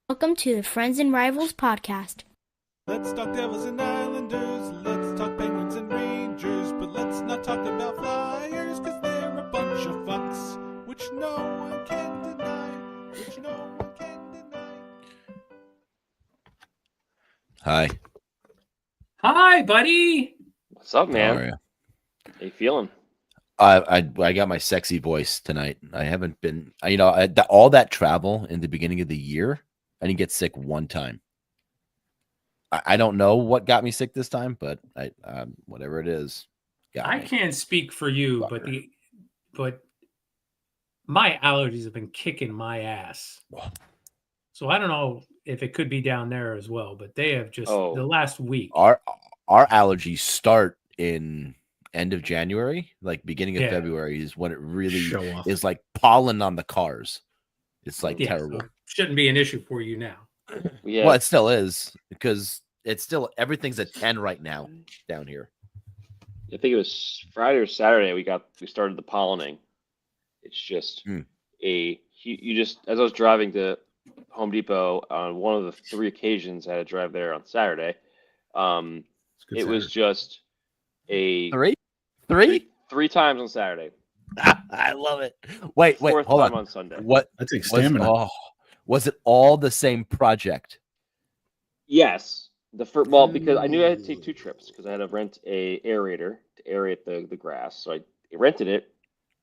Welcome to the Friends and Rivals podcast. Let's talk Devils and Islanders. Let's talk Penguins and Rangers. But let's not talk about Flyers, cause they're a bunch of fucks, which no one can deny. Hi. Hi, buddy. What's up, How man? are you? How you feeling? I got my sexy voice tonight. I haven't been, all that travel in the beginning of the year, I didn't get sick one time. I don't know what got me sick this time, but whatever it is, I can't speak for you, Fucker. but my allergies have been kicking my ass. So I don't know if it could be down there as well, but they have just the last week. Our allergies start in end of January, like beginning of February is when it really is like pollen on the cars. It's like terrible. So shouldn't be an issue for you now. Yeah. Well, it still is because it's still everything's at 10 right now down here. I think it was Friday or Saturday we started the pollinating. It's just you just as I was driving to Home Depot on one of the 3 occasions I had to drive there on Saturday. It was just a three times on Saturday. I love it. Wait, Fourth hold time on. on Sunday. What? That takes stamina. Was it all the same Yes. Because I knew I had to take 2 trips because I had to rent a aerator to aerate the grass. So I rented it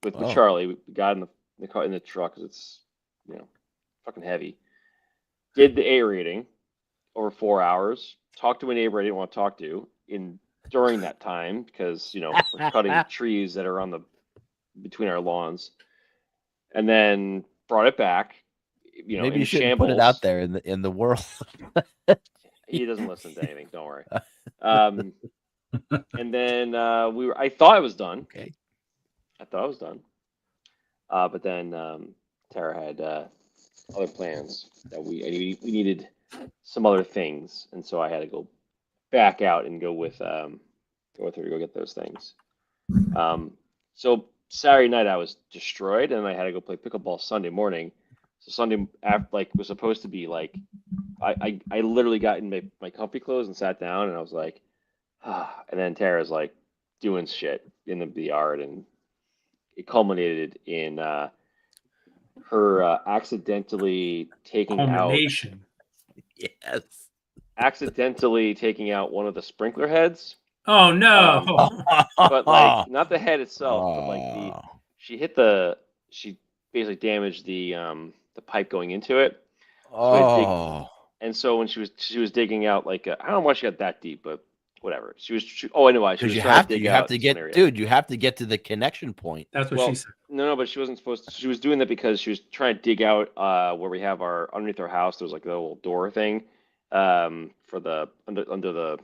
with Charlie. We got in the car in the truck because it's fucking heavy. Did the aerating over 4 hours. Talked to a neighbor I didn't want to talk to during that time because we're cutting trees that are between our lawns, and then brought it back. Maybe you should put it out there in the world. He doesn't listen to anything. Don't worry. And then I thought I was done. Okay. I thought I was done. But then Tara had other plans that we needed some other things, and so I had to go back out and go with her to go get those things. So Saturday night I was destroyed, and I had to go play pickleball Sunday morning. So Sunday was supposed to be like I literally got in my comfy clothes and sat down, and I was like, and then Tara's like doing shit in the yard, and it culminated in her accidentally taking accidentally taking out one of the sprinkler heads. Oh no! But like not the head itself, but like she basically damaged the pipe going into it. And so when she was digging out I don't know why she got that deep, but whatever. I know why. Because you have to get to the connection point. That's what she said. No, but she wasn't supposed to. She was doing that because she was trying to dig out where we have underneath our house. There's like a little door thing for the under the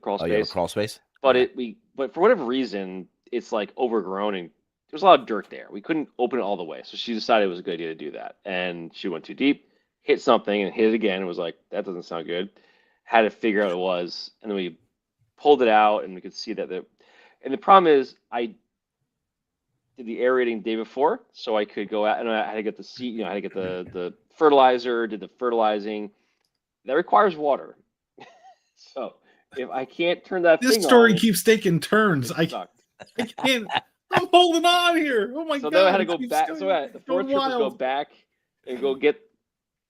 crawl space. Oh, yeah, crawl space. But but for whatever reason, it's like overgrown and there's a lot of dirt there. We couldn't open it all the way, so she decided it was a good idea to do that. And she went too deep, hit something, and hit it again. And was like, that doesn't sound good. Had to figure out what it was, and then we pulled it out, and we could see that and the problem is I did the aerating the day before, so I could go out and I had to get the seed, I had to get the fertilizer, did the fertilizing. That requires water. So if I can't turn that this thing story on, keeps taking turns. I can't. I'm holding on here. Oh my god! So then I had to go back. So the 4th trip was go back and go get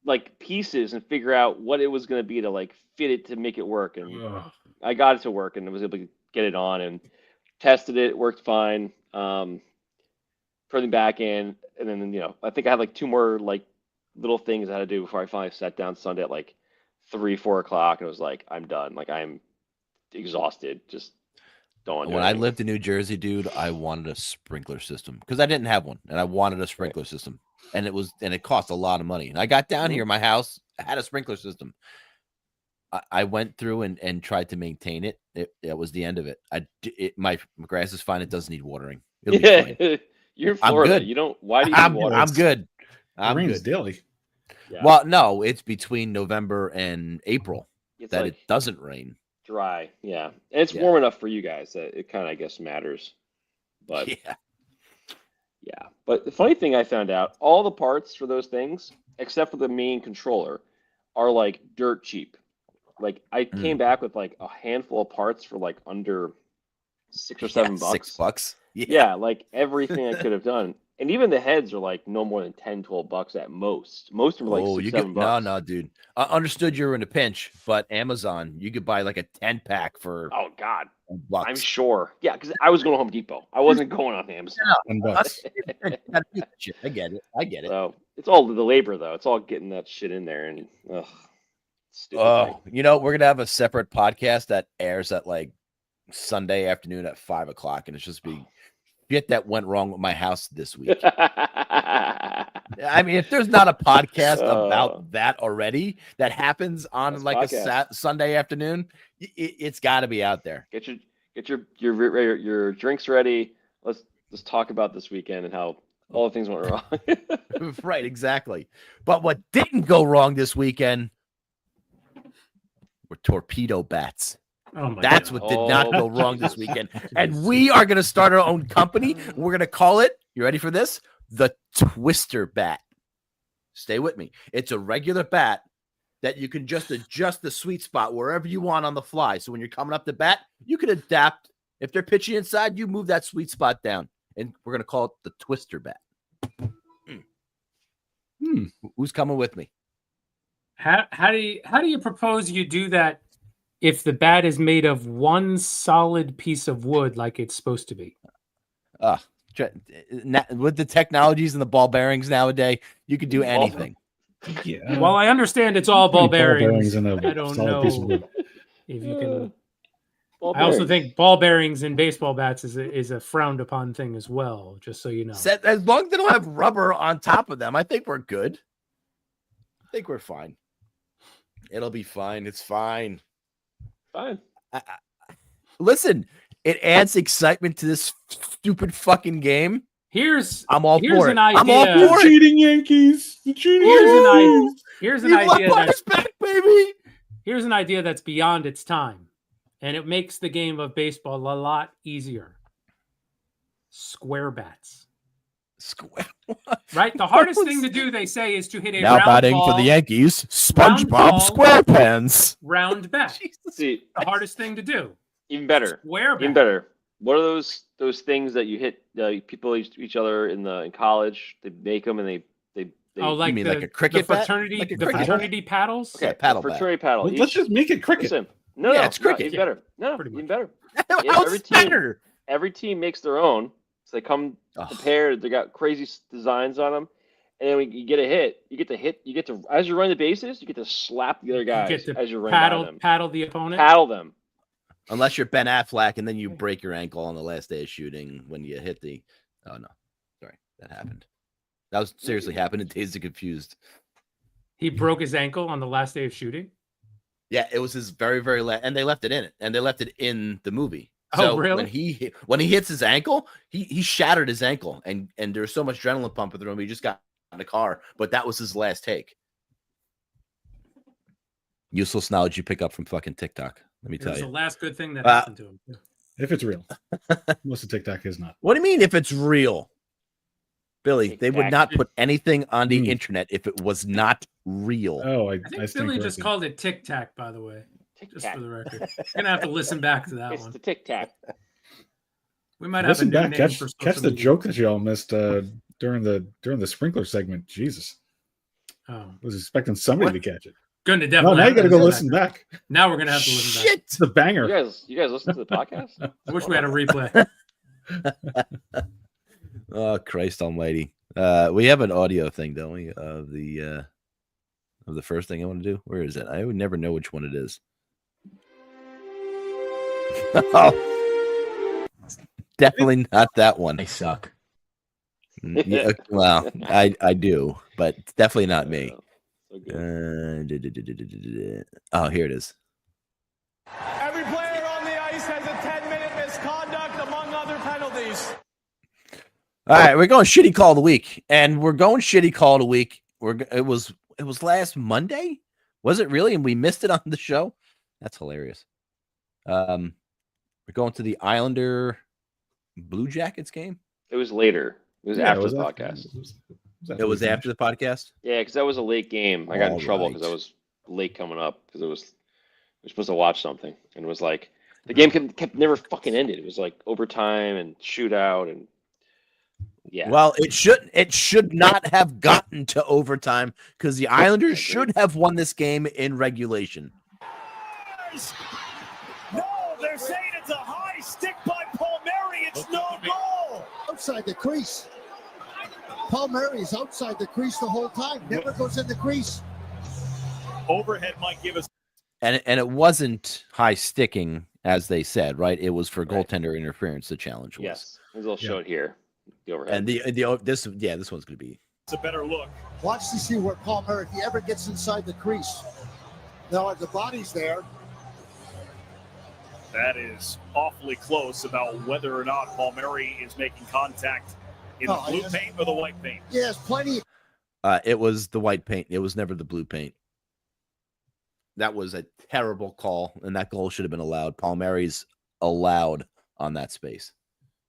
like pieces and figure out what it was going to be to like fit it to make it work. And I got it to work and I was able to get it on and tested it. It worked fine. Put it back in, and then I think I had like 2 more like little things I had to do before I finally sat down Sunday at like 3-4 o'clock, and it was like, I'm done. Like I'm exhausted. Just don't want to do When I anything. lived in New Jersey, dude, I wanted a sprinkler system because I didn't have one, and I wanted a sprinkler system, and it cost a lot of money. And I got down here, my house had a sprinkler system. I went through and tried to maintain it. It was the end of it. My grass is fine. It doesn't need watering. It'll be fine. You're in Florida. I'm good. You don't. Why do you need water? I'm good. It rains daily. Yeah. Well, no, it's between November and April that like it doesn't rain. Dry, yeah, and it's warm enough for you guys that it kind of, I guess, matters. But yeah, But the funny thing I found out, all the parts for those things, except for the main controller, are like dirt cheap. Like I came back with like a handful of parts for like under $6 or $7. $6. Yeah, like everything I could have done. And even the heads are like no more than 10, $12 at most. Most of them are like Oh, six, you $7. get no, dude. I understood you were in a pinch, but Amazon, you could buy like a 10-pack for Oh God, $1. I'm sure. Yeah, because I was going to Home Depot. I wasn't going on Amazon. $10. Gotta do that shit. I get it. I get it. So it's all the labor though. It's all getting that shit in there and stupid thing. Oh, you know, we're gonna have a separate podcast that airs at like Sunday afternoon at 5:00, and it's just be shit that went wrong with my house this week. I mean, if there's not a podcast about that already that happens on That's like podcast. a Sunday afternoon, it's got to be out there. Get your drinks ready. Let's talk about this weekend and how all the things went wrong. Right, exactly. But what didn't go wrong this weekend were torpedo bats. Oh my That's God. what did not go wrong this weekend. And we are going to start our own company. We're going to call it, you ready for this? The Twister Bat. Stay with me. It's a regular bat that you can just adjust the sweet spot wherever you want on the fly. So when you're coming up to bat, you can adapt. If they're pitching inside, you move that sweet spot down. And we're going to call it the Twister Bat. Who's coming with me? How do you propose you do that if the bat is made of one solid piece of wood like it's supposed to be? With the technologies and the ball bearings nowadays, you could do anything. Yeah. Well, I understand it's all ball bearings. in a I don't solid piece of know wood. if you can. Ball I also bearings. think ball bearings in baseball bats is a frowned upon thing as well. Just so you know. As long as they don't have rubber on top of them, I think we're good. I think we're fine. It'll be fine. It's fine. Fine. Listen, it adds excitement to this stupid fucking game. I'm all here's for an it. idea. I'm all The for it. cheating Yankees. The cheating Here's an Yankees. idea that's back, baby. here's an idea that's beyond its time, and it makes the game of baseball a lot easier. Square bats. Square. Right? The hardest thing to do, they say, is to hit a Now round batting ball, for the Yankees, Round ball. SpongeBob SquarePants. round bat. See, The hardest thing to do. even better. Square bat. Even better. What are those things that you hit people each other in college? They make them and they Oh, like mean the, like a cricket the bat? fraternity, Like a the cricket fraternity paddles. Okay, paddle for bat. fraternity paddle. Well, let's just make it cricket. Listen, no, Yeah, no, it's cricket. Even better. No, Pretty even much. better. How's every it team- better? Every team makes their own, so they come prepared. They got crazy designs on them, and then when you get a hit, you get to as you run the bases, you get to slap the other You guys get to as you run by them. paddle the opponent. Paddle them. Unless you're Ben Affleck and then you break your ankle on the last day of shooting when you hit the. Oh no, sorry, that happened. That was seriously happened in Dazed and Confused. He broke his ankle on the last day of shooting. Yeah, it was his very, very last, and they left it in it, and they left it in the movie. Oh, So really? when he hits his ankle, he shattered his ankle, and there was so much adrenaline pumping through him, he just got in the car. But that was his last take. Useless knowledge you pick up from fucking TikTok. Let me It tell was the you. last good thing that happened to him. If it's real. Most of TikTok is not. What do you mean if it's real? Billy, they would TikTok. not put anything on the Hmm. internet if it was not real. Oh, I think Billy just called it Tic Tac, by the way. Tic Just Tac. for the record. You're gonna have to listen back to that It's one. the Tic Tac. We might have Listen a new back, name catch for catch social the media. joke that y'all missed during the sprinkler segment. Jesus, Oh, was expecting somebody to catch it. gonna No, definitely. now you have got to to go listen back. Now we're gonna have to listen back. Shit. It's the banger. You guys listen to the podcast? I wish we had a replay. Oh, Christ Almighty! We have an audio thing, don't we? Of the first thing I want to do. Where is it? I would never know which one it is. Oh, definitely not that one. I suck. Yeah, well, I do, but it's definitely not me. So good. Oh, here it is. Every player on the ice has a 10-minute misconduct, among other penalties. All right, we're going shitty call of the week, and we're going shitty call of the week. It was last Monday, was it really? And we missed it on the show. That's hilarious. We're going to the Islander Blue Jackets game. It was later. It was Yeah, after the after- podcast. It was after the podcast. Yeah, because that was a late game. I got in trouble because I Alright. was late coming up because we were supposed to watch something, and it was like the game kept never fucking ended. It was like overtime and shootout, and yeah. Well, it should not have gotten to overtime because the Islanders should have won this game in regulation. No, they're saying it's a high stick by Palmieri. It's no goal. Outside the crease. Palmieri is outside the crease the whole time. Never goes in the crease. Overhead might give us. And it wasn't high sticking, as they said, right? It was for goaltender interference. The challenge was. Yes, they'll show it here. The overhead. And this one's going to be. It's a better look. Watch to see where Palmieri, if he ever gets inside the crease. Now, the body's there. That is awfully close about whether or not Palmieri is making contact in the blue paint or the white paint. Yes, plenty. It was the white paint. It was never the blue paint. That was a terrible call, and that goal should have been allowed. Palmieri's allowed on that space.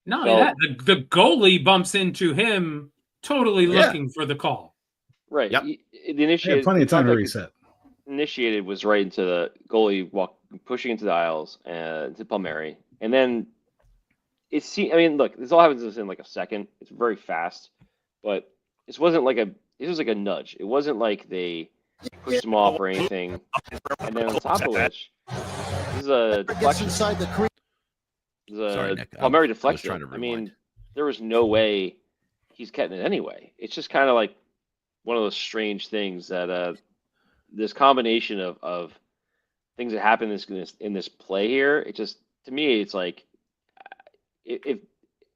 Not only that, the goalie bumps into him, totally looking for the call. Right. Yep. The initiated, plenty of time to reset. Initiated was right into the goalie pushing into the aisles to Palmieri, and then I mean, look, this all happens in like a second. It's very fast, but this wasn't like it was like a nudge. It wasn't like they pushed him off or anything. And then on top of which, this is a Gets inside the crease. Sorry, Nick. Palmieri I was deflected. trying to I mean, rewind. there was no way he's getting it anyway. It's just kind of like one of those strange things that this combination of things that happen in this play here. It just, to me, it's like it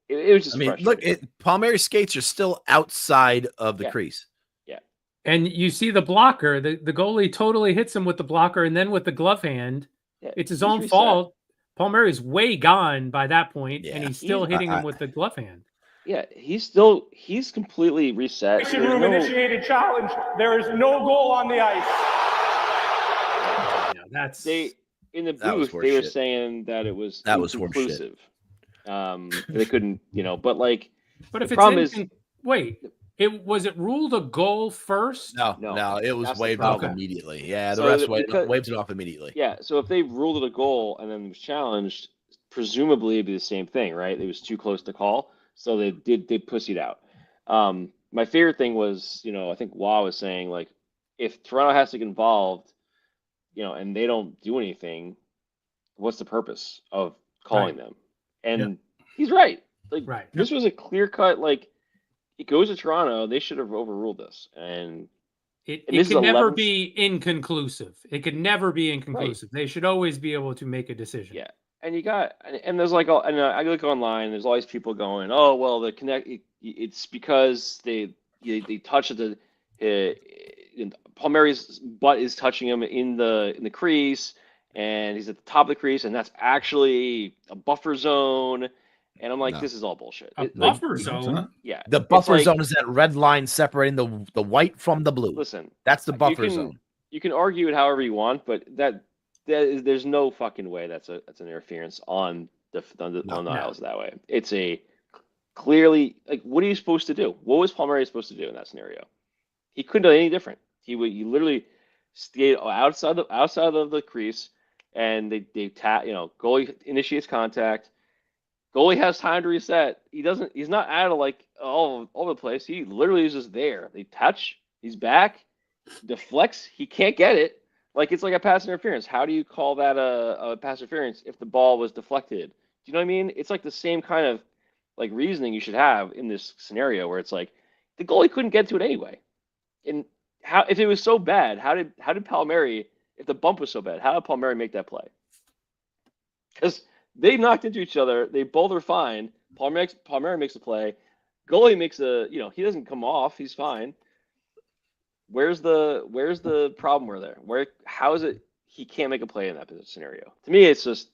was just. I mean, look, Palmieri skates are still outside of the crease. Yeah, and you see the blocker. The goalie totally hits him with the blocker, and then with the glove hand, it's his own fault. Palmieri's way gone by that point, and he's still hitting him with the glove hand. Yeah, he's completely reset. Initiated challenge. There is no goal on the ice. Yeah, that's in the booth. They were saying that it was inconclusive. They couldn't, but like. But if the problem it's was it ruled a goal first? No, it was waved off immediately. Yeah, the refs waved it off immediately. Yeah, so if they ruled it a goal and then it was challenged, presumably it'd be the same thing, right? It was too close to call, so they pussied out. My favorite thing was, I think Wah was saying, like, if Toronto has to get involved, and they don't do anything, what's the purpose of calling them? And he's right. Like, this was a clear cut, like, it goes to Toronto. They should have overruled this, and it can never be inconclusive. It could never be inconclusive. Right. They should always be able to make a decision. Yeah, and there's like, and I look online. There's always people going, "Oh, well, it's because they touch the Palmieri's butt is touching him in the crease, and he's at the top of the crease, and that's actually a buffer zone." And I'm like, this is all bullshit. Buffer zone? Yeah. The buffer zone is that red line separating the white from the blue. Listen. That's the buffer zone. You can argue it however you want, but there's no fucking way that's an interference on the aisles that way. It's a clearly, like, what are you supposed to do? What was Palmieri supposed to do in that scenario? He couldn't do any different. He literally stayed outside of the crease, and they tap, goalie initiates contact. Goalie has time to reset. He's not out of like all over the place. He literally is just there. They touch. He's back. Deflects. He can't get it. Like, it's like a pass interference. How do you call that a pass interference if the ball was deflected? Do you know what I mean? It's like the same kind of like reasoning you should have in this scenario where it's like the goalie couldn't get to it anyway. And if it was so bad, how did Palmieri, if the bump was so bad, how did Palmieri make that play? Because they knocked into each other. They both are fine. Palmieri makes a play. Goalie makes he doesn't come off. He's fine. Where's the problem there? How is it he can't make a play in that scenario? To me, it's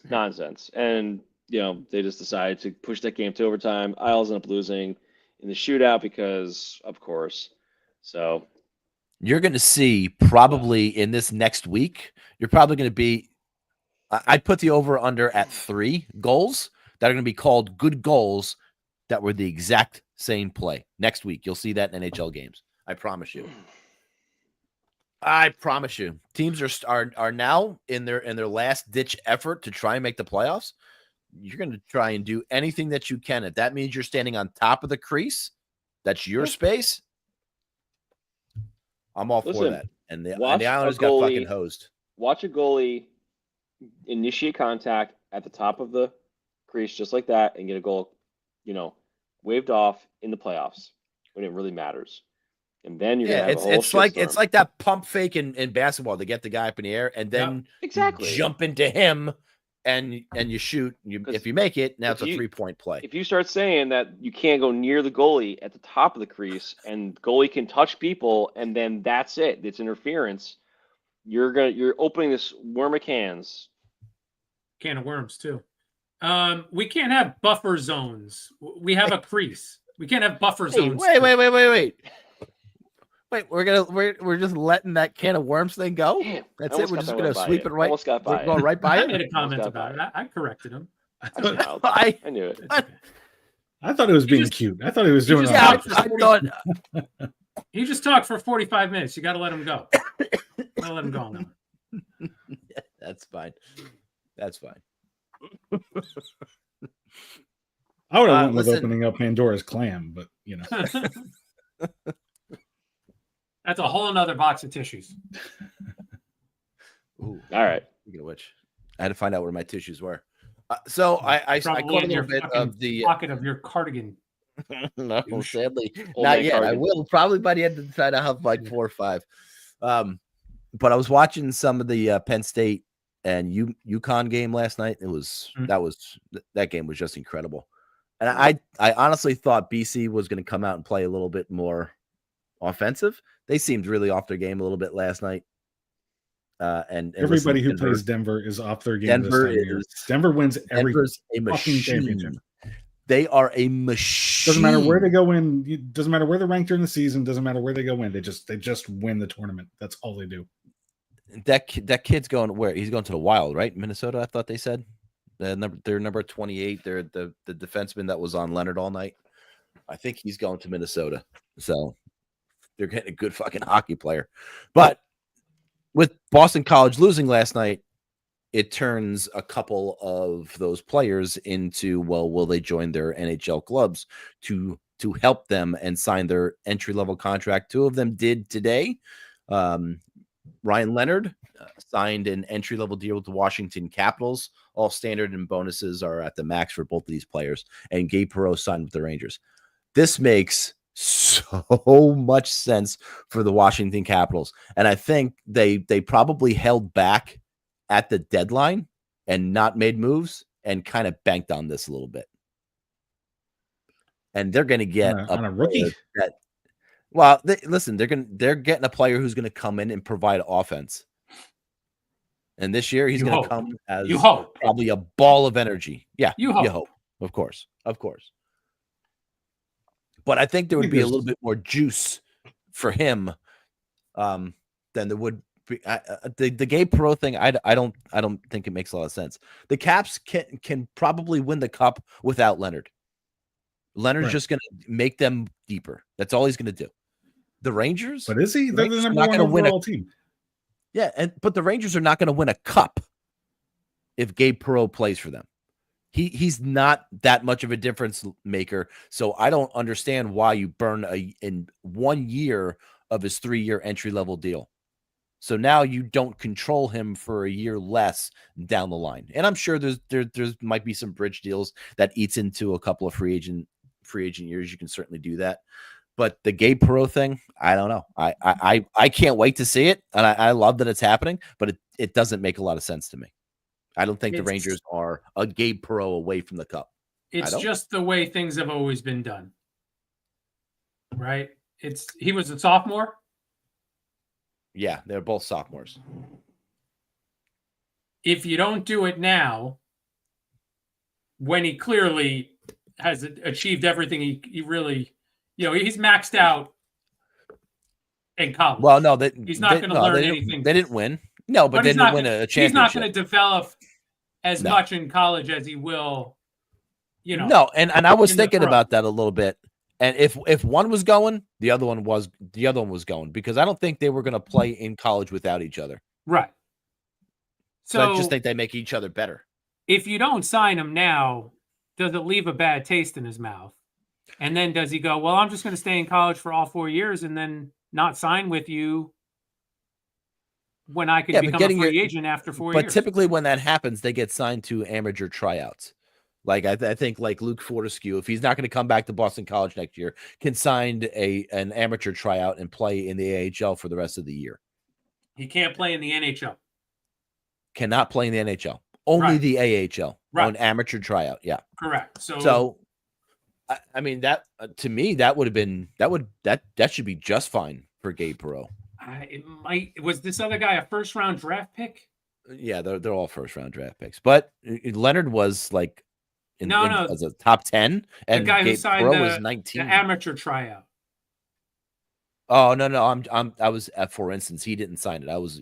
nonsense. And, they just decided to push that game to overtime. Isles end up losing in the shootout because, of course. So you're going to see probably in this next week, you're probably going to be, I'd put the over under at 3 goals that are going to be called good goals that were the exact same play. Next week, you'll see that in NHL games. I promise you. I promise you. Teams are now in their last ditch effort to try and make the playoffs. You're going to try and do anything that you can. If that means you're standing on top of the crease, that's your space. I'm all for that. And the Islanders got fucking hosed. Watch a goalie initiate contact at the top of the crease just like that and get a goal, waved off in the playoffs when it really matters. And then you're gonna have a whole it's like that pump fake in basketball to get the guy up in the air and then jump into him and you shoot. If you make it, now it's a 3-point play. If you start saying that you can't go near the goalie at the top of the crease and goalie can touch people and then that's it, it's interference. You're opening this worm of cans. Can of worms too. We can't have buffer zones. We have a crease. We can't have buffer zones. Wait. Wait, we're just letting that can of worms thing go? Damn, that's it. We're just gonna sweep it right. Almost got by. We're going right by it. I made a comment about it. I corrected him. I knew it. I thought it was being cute. I thought he was doing. I thought he just talked for 45 minutes. You got to let him go. Gotta let him go now. Yeah, that's fine. That's fine. I would have went with opening up Pandora's clam, but That's a whole another box of tissues. Ooh, all right. Speaking of which, I had to find out where my tissues were. So I caught a little bit of the pocket of your cardigan. No, sadly, not yet. I will probably by the end of the time. I'll have like 4 or 5. But I was watching some of the Penn State and UConn game last night. That game was just incredible. And I honestly thought BC was going to come out and play a little bit more offensive. They seemed really off their game a little bit last night. And everybody who plays Denver is off their game. Denver wins every fucking championship. They are a machine. Doesn't matter where they go in. Doesn't matter where they're ranked during the season. Doesn't matter where they go in. They just win the tournament. That's all they do. That kid's going where? He's going to the Wild, right? Minnesota, I thought they said. They're number 28. They're the defenseman that was on Leonard all night. I think he's going to Minnesota. So they're getting a good fucking hockey player. But with Boston College losing last night, it turns a couple of those players into, well, will they join their NHL clubs to help them and sign their entry-level contract? 2 of them did today. Ryan Leonard signed an entry-level deal with the Washington Capitals. All standard and bonuses are at the max for both of these players. And Gabe Perreault signed with the Rangers. This makes so much sense for the Washington Capitals. And I think they probably held back at the deadline and not made moves and kind of banked on this a little bit. And they're going to get on a rookie. They're getting a player who's going to come in and provide offense. And this year he's going to come as probably a ball of energy. Yeah, you hope. Of course. But I think there would be a little bit more juice for him than there would be. The Gabe Perreault thing, I don't think it makes a lot of sense. The Caps can probably win the cup without Leonard. Leonard's just going to make them deeper. That's all he's going to do. The Rangers, but is he? They're the number one overall team. Yeah, but the Rangers are not going to win a cup if Gabe Perreault plays for them. He's not that much of a difference maker. So I don't understand why you burn in 1 year of his 3-year entry-level deal. So now you don't control him for a year less down the line. And I'm sure there's might be some bridge deals that eats into a couple of free agent years. You can certainly do that. But the Gabe Perreault thing, I don't know. I can't wait to see it. And I love that it's happening, but it doesn't make a lot of sense to me. I don't think the Rangers are a Gabe Perreault away from the cup. It's just the way things have always been done. Right? He was a sophomore. Yeah, they're both sophomores. If you don't do it now, when he clearly has achieved everything he really, he's maxed out in college. Well, no, he's not going to learn anything. They didn't win. No, but they didn't win a championship. He's not going to develop as much in college as he will No, and I was thinking about that a little bit. And if one was going, the other one was going, because I don't think they were going to play in college without each other. Right. So I just think they make each other better. If you don't sign him now, does it leave a bad taste in his mouth? And then does he go, well, I'm just going to stay in college for all 4 years and then not sign with you when I could become a free agent after 4 years? But typically when that happens, they get signed to amateur tryouts. Like I think like Luke Fortescue, if he's not going to come back to Boston College next year, can sign an amateur tryout and play in the AHL for the rest of the year. He can't play in the NHL. Cannot play in the NHL. Only the AHL on amateur tryout. Yeah. Correct. So I mean, that to me, that would have been that should be just fine for Gabe Perreault. Was this other guy a first round draft pick? Yeah, they're all first round draft picks. But Leonard was like as a top 10, and the guy Gabe who signed Perreault was 19. The amateur tryout. Oh no, I was for instance, he didn't sign it. I was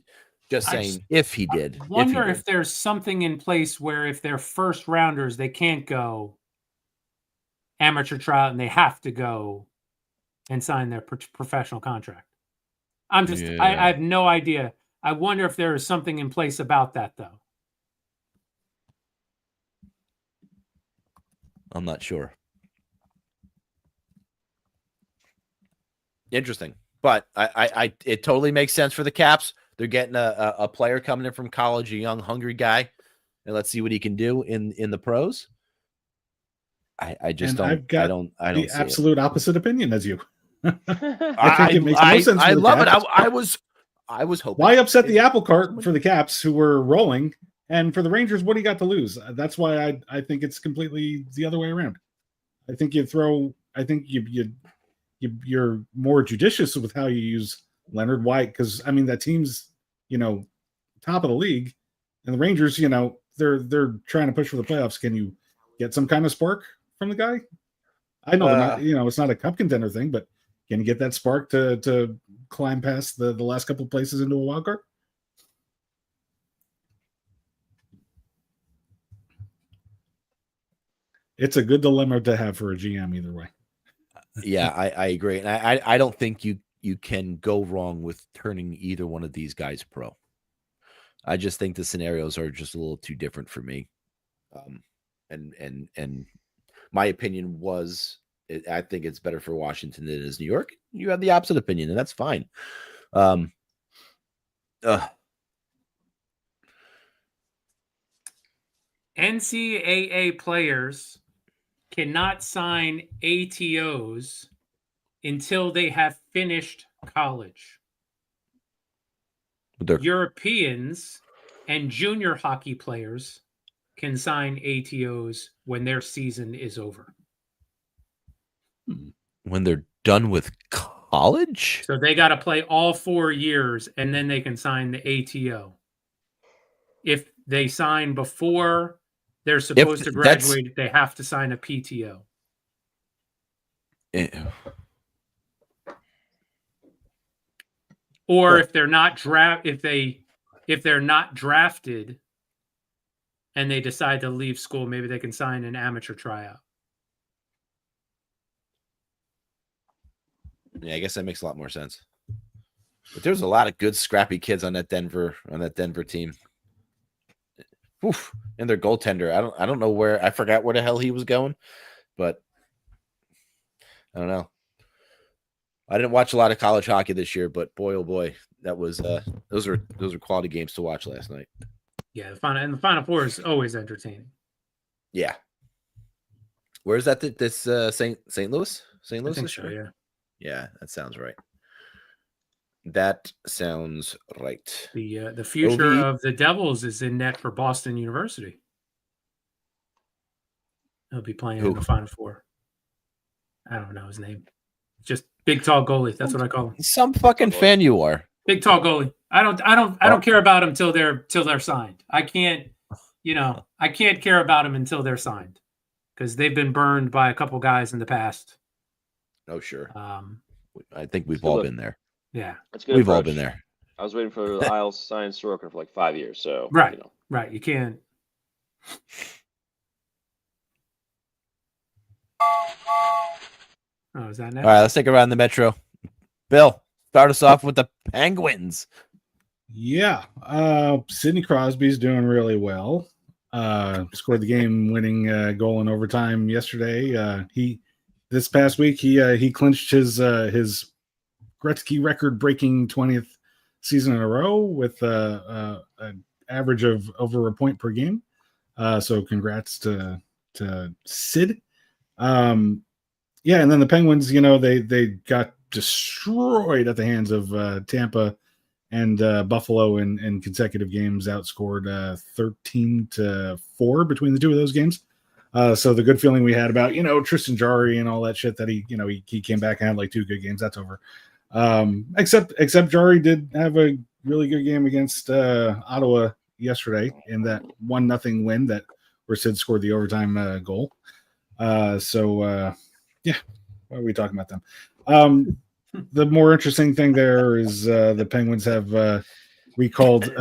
just saying if he did. I wonder if there's something in place where if they're first rounders, they can't go amateur tryout and they have to go and sign their professional contract. I have no idea. I wonder if there is something in place about that, though. I'm not sure. Interesting. But I it totally makes sense for the Caps. They're getting a player coming in from college, a young, hungry guy, and let's see what he can do in the pros. I just don't. I don't the absolute opposite opinion as you. I think it makes no sense. I love it. I was hoping. Why upset the apple cart for the Caps who were rolling, and for the Rangers, what do you got to lose? That's why I think it's completely the other way around. I think you're more judicious with how you use Leonard White, because I mean that team's top of the league, and the Rangers they're trying to push for the playoffs. Can you get some kind of spark from the guy? I know it's not a cup contender thing, but can you get that spark to climb past the last couple of places into a wild card? It's a good dilemma to have for a GM either way. Yeah, I agree. And I don't think you can go wrong with turning either one of these guys pro. I just think the scenarios are just a little too different for me. And my opinion was, I think it's better for Washington than it is New York. You have the opposite opinion, and that's fine. NCAA players cannot sign ATOs until they have finished college. Europeans and junior hockey players can sign ATOs when their season is over. When they're done with college? So they got to play all 4 years, and then they can sign the ATO. If they sign before they're supposed to graduate, they have to sign a PTO. Or if they're not if they're not drafted and they decide to leave school, maybe they can sign an amateur tryout. Yeah, I guess that makes a lot more sense. But there's a lot of good scrappy kids on that Denver team. Oof. And their goaltender, I don't know where, I forgot where the hell he was going, but I don't know. I didn't watch a lot of college hockey this year, but boy, oh boy, that was those are quality games to watch last night. Yeah, the Final Four is always entertaining. Yeah. Where is that? This St. Louis? St. Louis? I think so, yeah. Yeah, that sounds right. That sounds right. The future of the Devils is in net for Boston University. He'll be playing in the Final Four. I don't know his name. Just big tall goalie. That's what I call him. Some fucking fan you are. Big tall goalie. I don't care about him till they're signed. I can't care about them until they're signed, because they've been burned by a couple guys in the past. Oh, sure. I think we've all been there. Yeah, we've all been there. I was waiting for Isles to sign Sorokin for like 5 years. So right. You can't. Oh, is that All next? right, let's take a ride in the metro. Bill, start us off with the Penguins. Yeah, Sidney Crosby's doing really well. Scored the game-winning goal in overtime yesterday. This past week he clinched his Gretzky record-breaking 20th season in a row with an average of over a point per game. So congrats to Sid. Yeah, and then the Penguins, they got destroyed at the hands of Tampa and Buffalo in consecutive games, outscored 13-4 between the two of those games. So the good feeling we had about Tristan Jarry and all that shit that he came back and had like 2 good games, that's over. Except Jarry did have a really good game against Ottawa yesterday in that 1-0 win that where Sid scored the overtime goal. Yeah, why are we talking about them? The more interesting thing there is the Penguins have recalled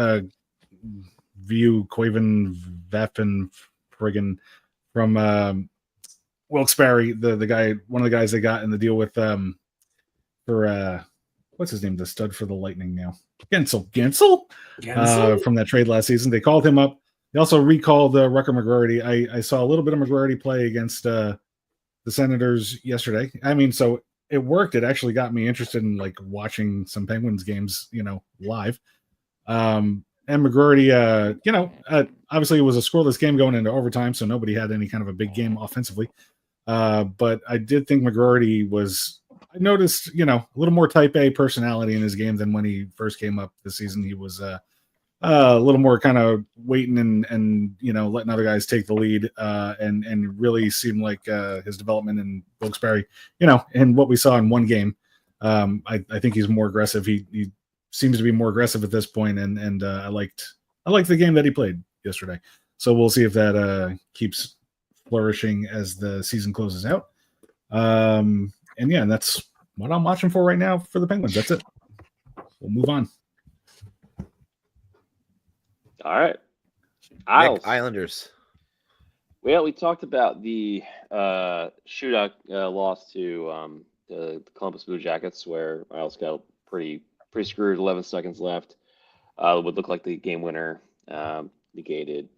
View Koiven Vaffen friggin from Wilkes-Barre, the guy, one of the guys they got in the deal with for what's his name, the stud for the Lightning now, Gensel from that trade last season. They called him up. They also recalled Rucker McGroarty. I saw a little bit of McGroarty play against the Senators yesterday. I mean, so it worked. It actually got me interested in like watching some Penguins games, live. And McGroarty, obviously it was a scoreless game going into overtime, so nobody had any kind of a big game offensively. But I did think McGroarty I noticed, a little more type A personality in his game than when he first came up this season. He was a little more kind of waiting and letting other guys take the lead, and really seemed like his development in Wilkes-Barre, and what we saw in one game. I think he's more aggressive. He seems to be more aggressive at this point, and I liked the game that he played yesterday. So we'll see if that keeps flourishing as the season closes out. And yeah, that's what I'm watching for right now for the Penguins. That's it. We'll move on. All right. Nick, Islanders. Well, we talked about the shootout loss to the Columbus Blue Jackets, where Isles got pretty screwed. 11 seconds left. Would look like the game winner negated,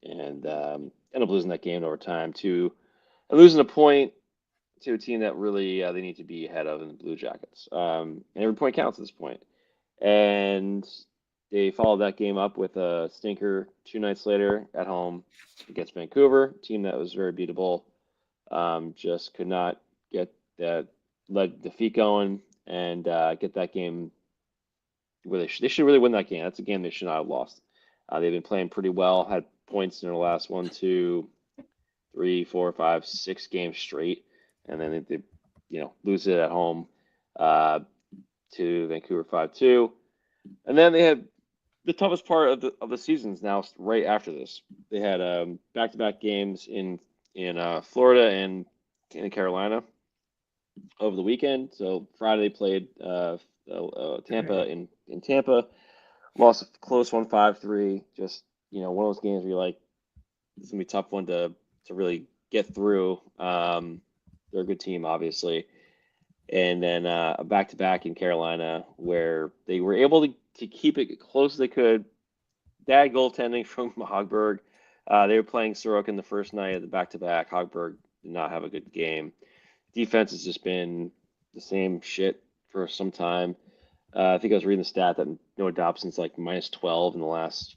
and end up losing that game in overtime and losing a point to a team that really they need to be ahead of in the Blue Jackets. And every point counts at this point. And they followed that game up with a stinker 2 nights later at home against Vancouver, team that was very beatable. Just could not get the feet going and get that game where they should really win that game. That's a game they should not have lost. They've been playing pretty well, had points in their last 1, 2, 3, 4, 5, 6 games straight, and then they lose it at home to Vancouver 5-2. And then they had the toughest part of the seasons now right after this. They had back-to-back games in Florida and in Carolina over the weekend. So Friday they played Tampa in Tampa, lost a close 1, 5-3. Just one of those games where you're like, it's gonna be a tough one to really get through. They're a good team, obviously. And then a back-to-back in Carolina where they were able to keep it close as they could. Bad goaltending from Hogberg. They were playing Sorokin the first night of the back-to-back. Hogberg did not have a good game. Defense has just been the same shit for some time. I think I was reading the stat that Noah Dobson's like minus 12 in the last,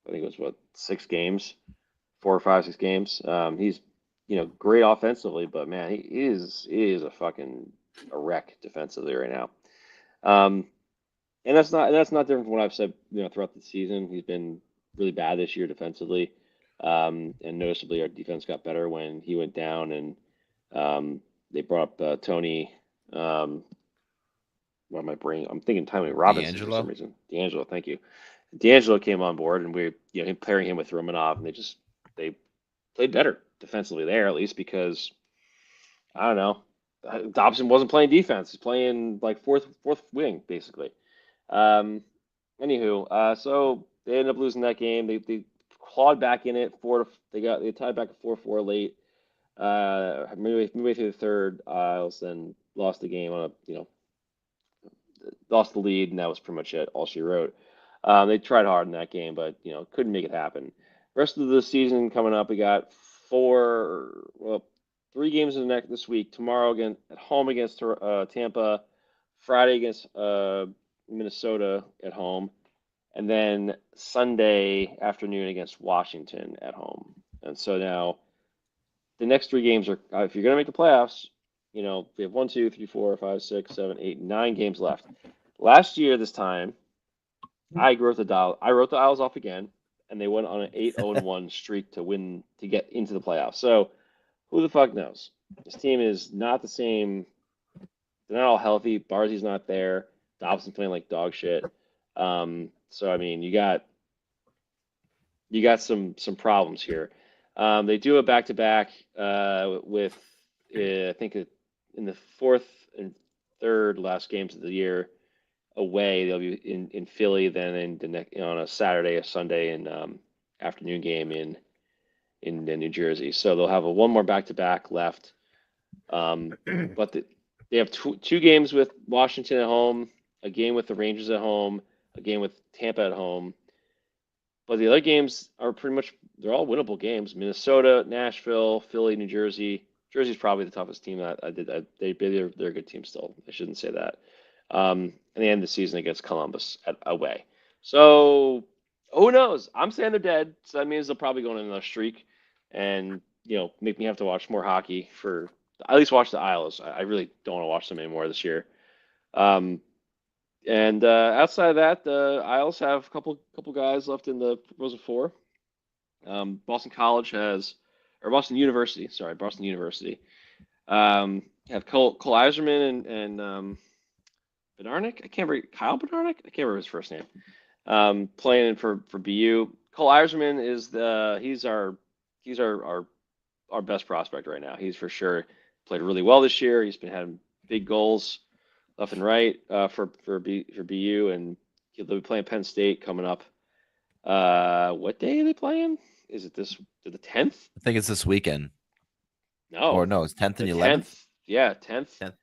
I think it was 6 games, 4 or 5, 6 games. He's great offensively, but man, he is a fucking a wreck defensively right now. And that's not different from what I've said throughout the season. He's been really bad this year defensively, and noticeably our defense got better when he went down, and they brought up Tony. What am I bringing? I'm thinking Tommy Robinson for some reason. D'Angelo, thank you. D'Angelo came on board, and we pairing him with Romanov, and they played better defensively there, at least because I don't know. Dobson wasn't playing defense; he's playing like fourth wing basically. Anywho, so they ended up losing that game. They clawed back in it. They tied back at 4-4 late. midway through the third, Isles then lost the game on lost the lead, and that was pretty much it. All she wrote. They tried hard in that game, but couldn't make it happen. Rest of the season coming up, we got 3 games in the next this week. Tomorrow again at home against Tampa, Friday against Minnesota at home, and then Sunday afternoon against Washington at home. And so now the next 3 games are, if you're going to make the playoffs, we have 1, 2, 3, 4, 5, 6, 7, 8, 9 games left. Last year, this time, I wrote the Isles off again, and they went on an 8-0-1 streak to get into the playoffs. So who the fuck knows? This team is not the same. They're not all healthy. Barzy's not there. Dobson's playing like dog shit. So I mean, you got some problems here. They do a back-to-back with I think in the 4th and 3rd last games of the year away. They'll be in Philly, then on a Saturday, a Sunday, and afternoon game in New Jersey. So they'll have one more back-to-back left. But they have 2 games with Washington at home, a game with the Rangers at home, a game with Tampa at home. But the other games are they're all winnable games. Minnesota, Nashville, Philly, New Jersey. Jersey's probably the toughest team they're a good team still. I shouldn't say that. And the end of the season against Columbus away. So who knows? I'm saying they're dead. So that means they'll probably go on another streak and, make me have to watch more hockey at least watch the Isles. I really don't want to watch them anymore this year. And outside of that, the Isles have a couple guys left in the Rosa 4. Boston University have Cole Eiserman and Bednarnik. Kyle Bednarnik. I can't remember his first name. Playing for BU. Cole Eiserman he's our best prospect right now. He's for sure played really well this year. He's been having big goals left and right for BU, and they'll be playing Penn State coming up. What day are they playing? Is it the 10th? I think it's this weekend. No. Or no, it's 10th and 11th. 10th. Yeah, 10th.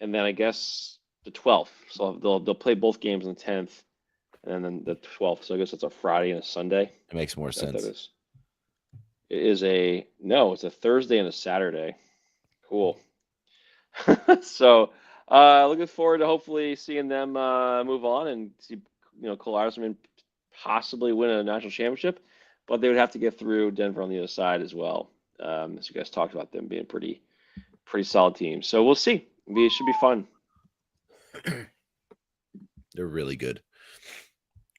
And then I guess the 12th. So they'll play both games on the 10th and then the 12th. So I guess it's a Friday and a Sunday. It makes more sense. It's a Thursday and a Saturday. Cool. So looking forward to hopefully seeing them move on and see Cole Eiserman possibly win a national championship, but they would have to get through Denver on the other side as well. As you guys talked about them being pretty solid team. So we'll see. It should be fun. They're really good.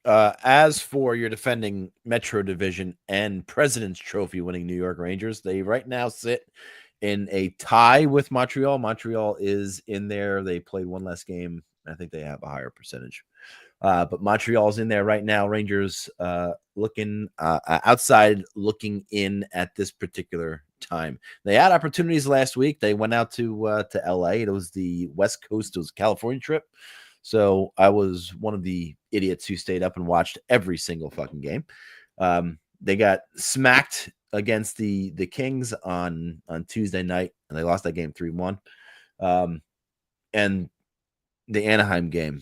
As for your defending Metro Division and President's Trophy winning New York Rangers, they right now sit in a tie with Montreal. Montreal is in there. They played one less game. I think they have a higher percentage. But Montreal's in there right now. Rangers looking outside, looking in at this particular time. They had opportunities last week. They went out to LA. It was the West Coast. It was a California trip. So I was one of the idiots who stayed up and watched every single fucking game. They got smacked against the Kings on Tuesday night, and they lost that game 3-1. And the Anaheim game,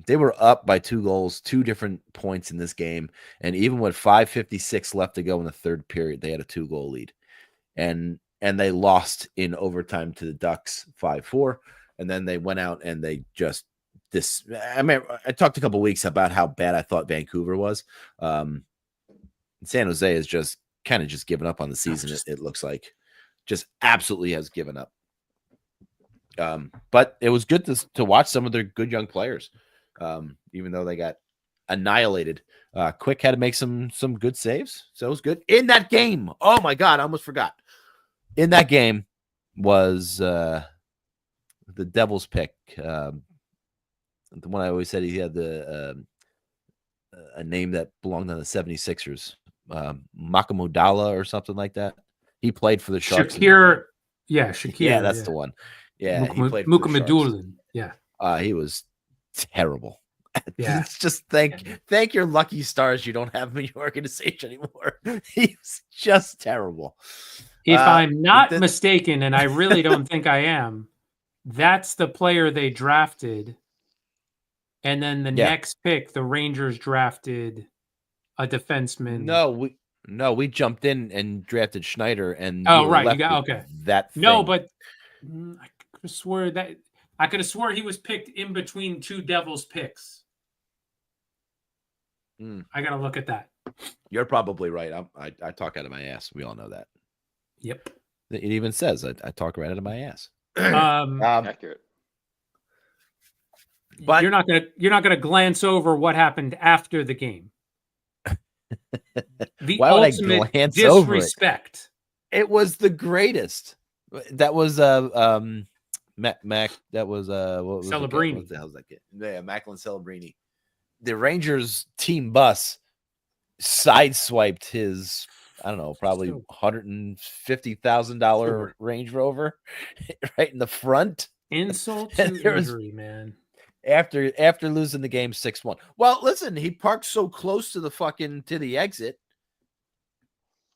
they were up by 2 goals, 2 different points in this game. And even with 5:56 left to go in the third period, they had a 2-goal lead. And they lost in overtime to the Ducks 5-4. And then they went out and they just I talked a couple weeks about how bad I thought Vancouver was. San Jose is just kind of just given up on the season. It looks like just absolutely has given up. But it was good to watch some of their good young players, even though they got annihilated. Quick had to make some good saves, so it was good in that game. Oh my God, I almost forgot. In that game was the Devils pick. The one I always said he had a name that belonged on the 76ers, Makamudala or something like that. He played for the Sharks. Shakir. Yeah, that's the one. Yeah, he played for the Sharks. Yeah. He was terrible. Yeah. It's just thank your lucky stars you don't have him in your organization anymore. He's just terrible. If I'm not this- mistaken, and I really don't think I am, that's the player they drafted. And then the Yeah. next pick, the Rangers drafted a defenseman. we jumped in and drafted Schneider, and Oh, we were right. You left got with okay. that thing. No, but I could have swore he was picked in between two Devils picks. I gotta look at that. You're probably right. I talk out of my ass. We all know that. Yep. It even says I talk right out of my ass. Accurate. But you're not gonna glance over what happened after the game. The why would I ultimate glance over it? disrespect. It was the greatest. That was Mac. That was what was Celebrini. What the hell's that kid? Yeah, Macklin Celebrini. The Rangers team bus sideswiped his, I don't know, probably $150,000 Range Rover right in the front. Insult to injury, man. After losing the game 6-1. Well, listen, he parked so close to the exit.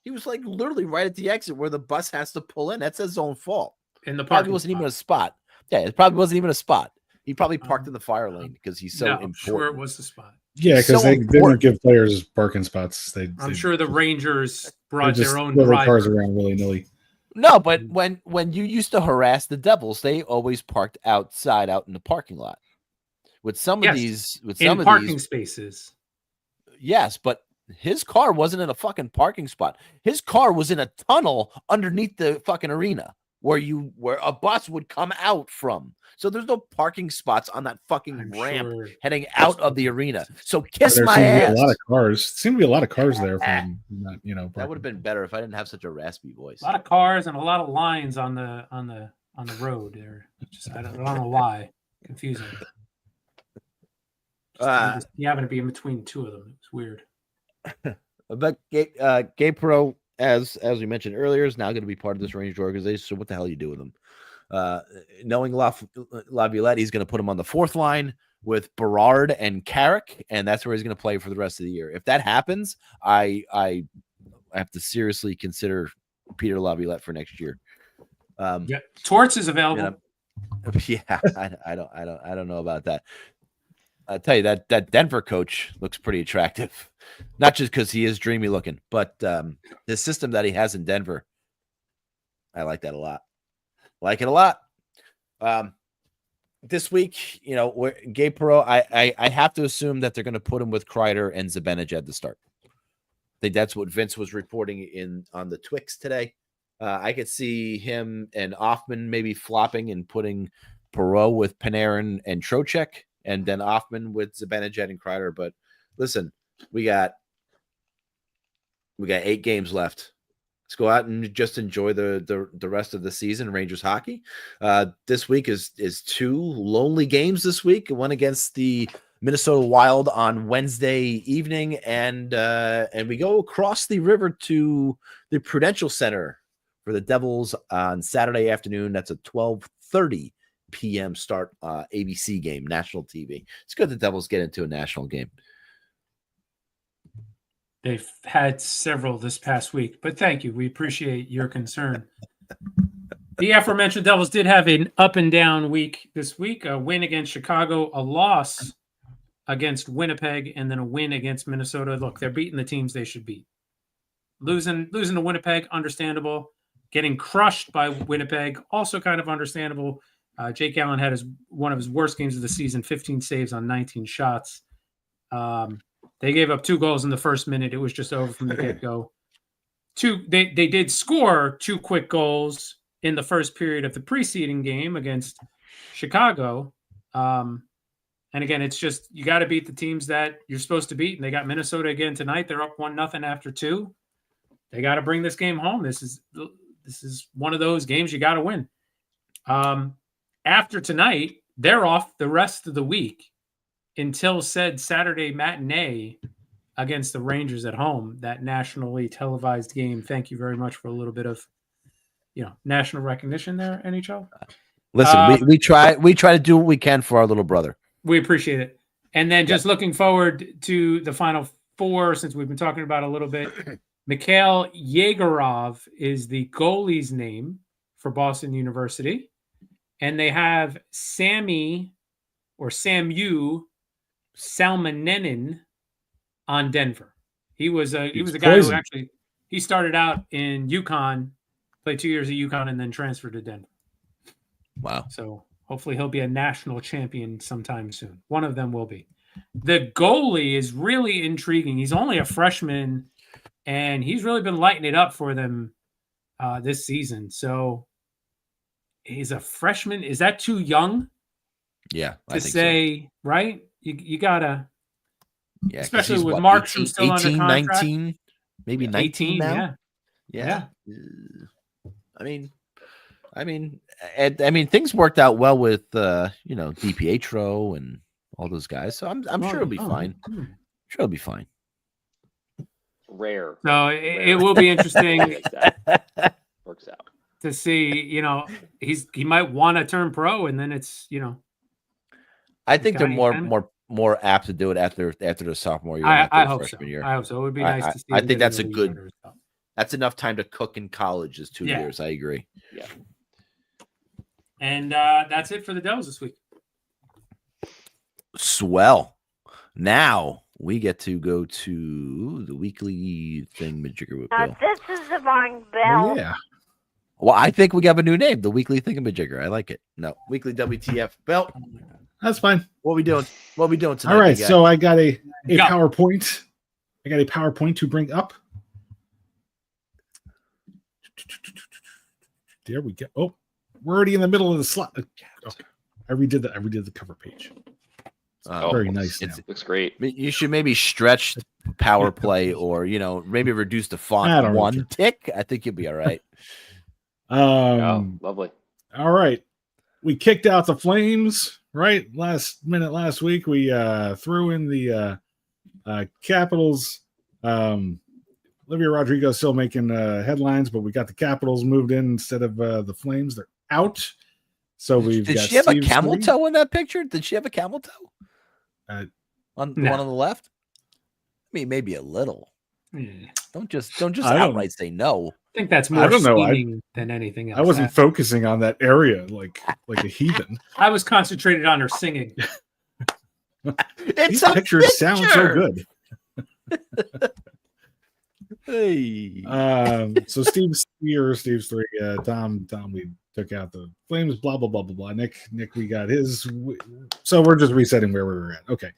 He was like literally right at the exit where the bus has to pull in. That's his own fault. In the probably wasn't even a spot. Yeah, it probably wasn't even a spot. He probably parked in the fire lane because he's so important. Sure it was the spot. Yeah, because they didn't give players parking spots. I'm sure the Rangers brought their own cars around willy nilly. No, but when you used to harass the Devils, they always parked outside, out in the parking lot. With some of these, parking spaces. Yes, but his car wasn't in a fucking parking spot. His car was in a tunnel underneath the fucking arena where a bus would come out from. So there's no parking spots on that fucking ramp heading out of the arena. So kiss my ass. A lot of cars. Seemed to be a lot of cars there from that, that would have been better if I didn't have such a raspy voice. A lot of cars and a lot of lines on the road there. I don't know why. Confusing. You happen to be in between two of them. It's weird. But Gabe Pro, as we mentioned earlier, is now going to be part of this Rangers organization. So what the hell you do with him? Knowing Laviolette, he's going to put him on the fourth line with Berard and Carrick, and that's where he's going to play for the rest of the year. If that happens, I have to seriously consider Peter Laviolette for next year. Torts is available. Yeah, I don't know about that. I'll tell you that Denver coach looks pretty attractive, not just because he is dreamy looking, but the system that he has in Denver, I like that a lot. Like it a lot. This week, Gabe Perreault, I have to assume that they're going to put him with Kreider and Zibanejad to start. I think that's what Vince was reporting on the Twix today. I could see him and Offman maybe flopping and putting Perreault with Panarin and Trocheck, and then Offman with Zibanejad and Kreider. But listen, we got 8 games left. Let's go out and just enjoy the rest of the season, Rangers hockey. This week is 2 lonely games this week. One against the Minnesota Wild on Wednesday evening, and we go across the river to the Prudential Center for the Devils on Saturday afternoon. That's a 12:30 p.m. start, ABC game, national TV. It's good the Devils get into a national game. They've had several this past week, but thank you. We appreciate your concern. The aforementioned Devils did have an up and down week this week. A win against Chicago, a loss against Winnipeg, and then a win against Minnesota. Look, they're beating the teams they should beat. Losing to Winnipeg, understandable. Getting crushed by Winnipeg, also kind of understandable. Jake Allen had one of his worst games of the season, 15 saves on 19 shots. They gave up 2 goals in the first minute. It was just over from the get-go. They did score 2 quick goals in the first period of the preceding game against Chicago. And again, it's just you got to beat the teams that you're supposed to beat. And they got Minnesota again tonight. They're up 1-0 after 2. They got to bring this game home. This is one of those games you got to win. After tonight, they're off the rest of the week until said Saturday matinee against the Rangers at home, that nationally televised game. Thank you very much for a little bit of, national recognition there, NHL. Listen, we try to do what we can for our little brother. We appreciate it. And then just looking forward to the Final Four, since we've been talking about it a little bit. Mikhail Yegorov is the goalie's name for Boston University. And they have Samu Salmonenen on Denver. He was a guy who actually he started out in UConn, played 2 years at UConn, and then transferred to Denver. Wow. So hopefully he'll be a national champion sometime soon. One of them will be. The goalie is really intriguing. He's only a freshman, and he's really been lighting it up for them this season. So he's a freshman. Is that too young? Yeah, to say, so. Right? You gotta, especially with Markstrom still 18, under contract. 19, maybe 19 now. Yeah. I mean, things worked out well with DiPietro and all those guys. So I'm sure it'll be fine. Sure, it'll be fine. Rare. So it will be interesting. Works out to see. He might want to turn pro, and then it's I think they're more apt to do it after the sophomore year. I hope so. Year. I hope so. It would be nice to see. I think that's a good. That's enough time to cook in college. Is 2 years. I agree. Yeah. And that's it for the Devils this week. Swell. Now we get to go to the weekly thingamajigger with Bill. This is the wrong bell. Oh, yeah. Well, I think we have a new name, the weekly thingamajigger. I like it. No, weekly WTF. Bill. That's fine. What we doing? What we doing tonight? All right. So I got a PowerPoint. I got a PowerPoint to bring up. There we go. Oh, we're already in the middle of the slot. Okay. I redid the cover page. Very nice. It looks great. You should maybe stretch power play, or maybe reduce the font one tick. I think you'll be all right. Lovely. All right. We kicked out the Flames, right? Last week, we threw in the Capitals. Olivia Rodrigo still making headlines, but we got the Capitals moved in instead of the Flames. They're out. So Did she have a camel toe in that picture? Did she have a camel toe? On the one on the left? I mean, maybe a little. Don't just outright say no. I think that's more scheming than anything else. I wasn't focusing on that area like a heathen. I was concentrated on her singing. These pictures sound so good. Hey. So Steve's 3. Tom, we took out the Flames. Blah blah blah blah blah. Nick, we got his. So we're just resetting where we were at. Okay.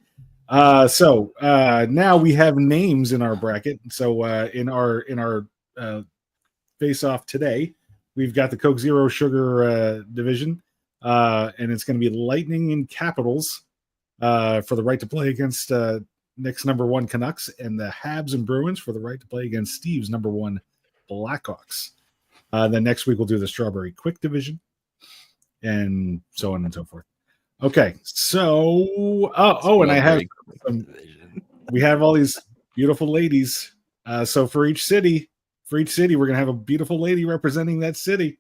So now we have names in our bracket. So in our face-off today, we've got the Coke Zero Sugar division, and it's going to be Lightning and Capitals for the right to play against Nick's number 1 Canucks, and the Habs and Bruins for the right to play against Steve's number 1 Blackhawks. Then next week we'll do the Strawberry Quick division, and so on and so forth. Okay, so and we have all these beautiful ladies. So for each city, we're gonna have a beautiful lady representing that city.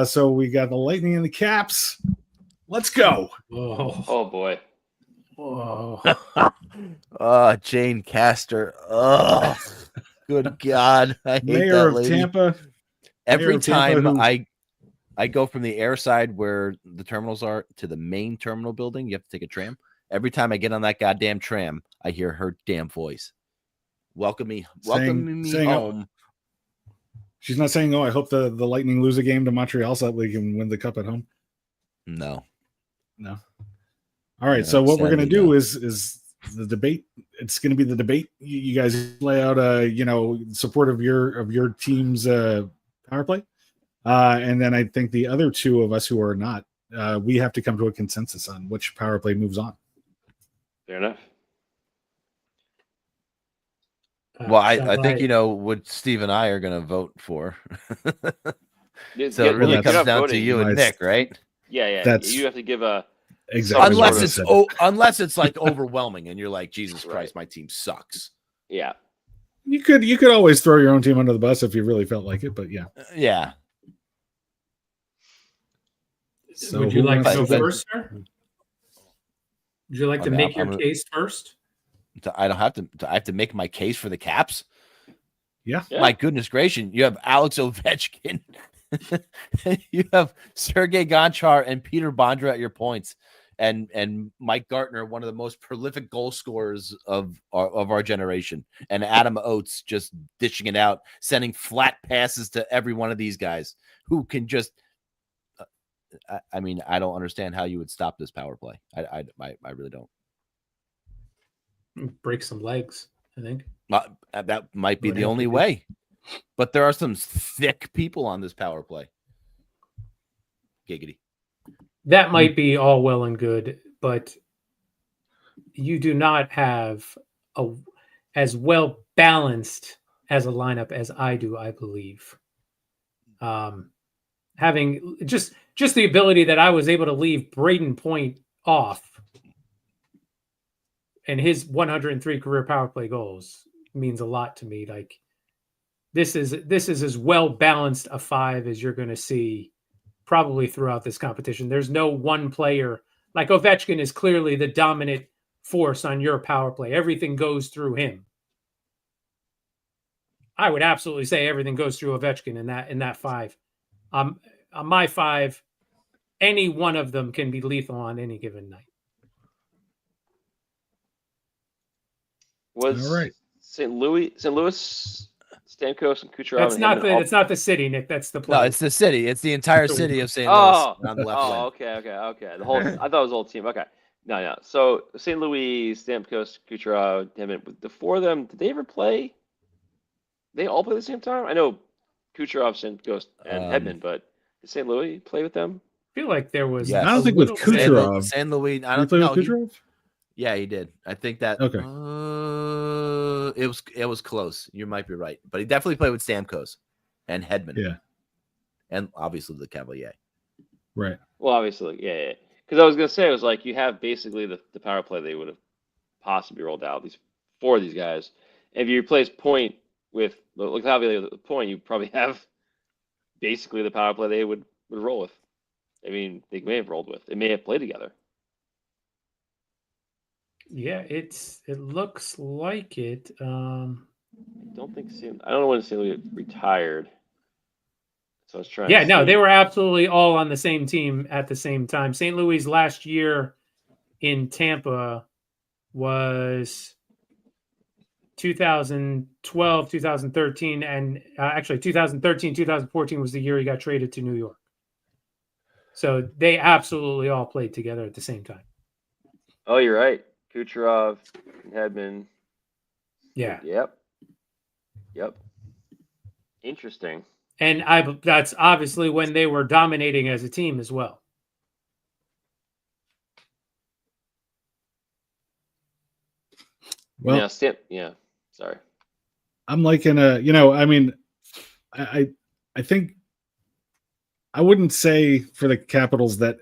So we got the Lightning and the Caps. Let's go. Oh boy. Whoa. Jane Castor. Oh, good God. I hate Mayor that of lady. Tampa. Every time I go from the air side where the terminals are to the main terminal building, you have to take a tram. Every time I get on that goddamn tram, I hear her damn voice. Welcoming me home. She's not saying, I hope the Lightning lose a game to Montreal so that we can win the cup at home. No. All right. So what we're going to do is the debate. It's going to be the debate. You guys lay out, support of your team's power play. And then I think the other two of us who are not, we have to come to a consensus on which power play moves on. Fair enough. Well, I think what Steve and I are going to vote for. So it really comes down to you and Nick, right? Yeah. You have to give a exactly unless it's like overwhelming and you're like, Jesus Christ, my team sucks. Yeah. You could always throw your own team under the bus if you really felt like it, but yeah. Yeah. So would you like to go first, sir? Would you like to mean, make your case first? I don't have to. I have to make my case for the Caps. Yeah. My goodness gracious, you have Alex Ovechkin, you have Sergei Gonchar and Peter Bondra at your points, and Mike Gartner, one of the most prolific goal scorers of our generation, and Adam Oates just dishing it out, sending flat passes to every one of these guys who can just. I mean, I don't understand how you would stop this power play. I really don't. Break some legs, I think. That might be the only way. But there are some thick people on this power play. Giggity. That might be all well and good, but you do not have as well balanced as a lineup as I do, I believe. Having just the ability that I was able to leave Braden Point off and his 103 career power play goals means a lot to me. Like this is as well balanced a five as you're going to see probably throughout this competition. There's no one player like Ovechkin is clearly the dominant force on your power play. Everything goes through him. I would absolutely say everything goes through Ovechkin in that five. On my five, any one of them can be lethal on any given night. Was all right. St. Louis, Stamkos, and Kucherov? It's not the city, Nick. That's the place. No, it's the city. It's the entire city of St. Louis. On the left wing. Okay. The whole. I thought it was the whole team. Okay. No. So St. Louis, Stamkos, Kucherov, Hedman. The four of them, did they ever play? They all play at the same time? I know Kucherov, Stamkos, and Hedman, but did St. Louis play with them? I feel like there was. Yes. I don't think with Kucherov. St. Louis. I Did don't he play know. with Kucherov? Yeah, he did. I think that. Okay. It was close. You might be right, but he definitely played with Stamkos and Hedman. Yeah. And obviously the Cavalier. Right. Well, obviously, yeah. Because I was gonna say it was like you have basically the power play they would have possibly rolled out. These four of these guys. If you replace Point with Cavalier the Point, you probably have basically the power play they would roll with. I mean, they may have rolled with. They may have played together. Yeah, it looks like it. I don't know when St. Louis retired. So I was trying. Yeah, to no, see. they were absolutely all on the same team at the same time. St. Louis' last year in Tampa was 2012, 2013, and actually 2013, 2014 was the year he got traded to New York. So they absolutely all played together at the same time. Oh, you're right. Kucherov and Hedman. Yeah. Yep. Interesting. And that's obviously when they were dominating as a team as well. Well, Sorry. I'm like I mean, I think I wouldn't say for the Capitals that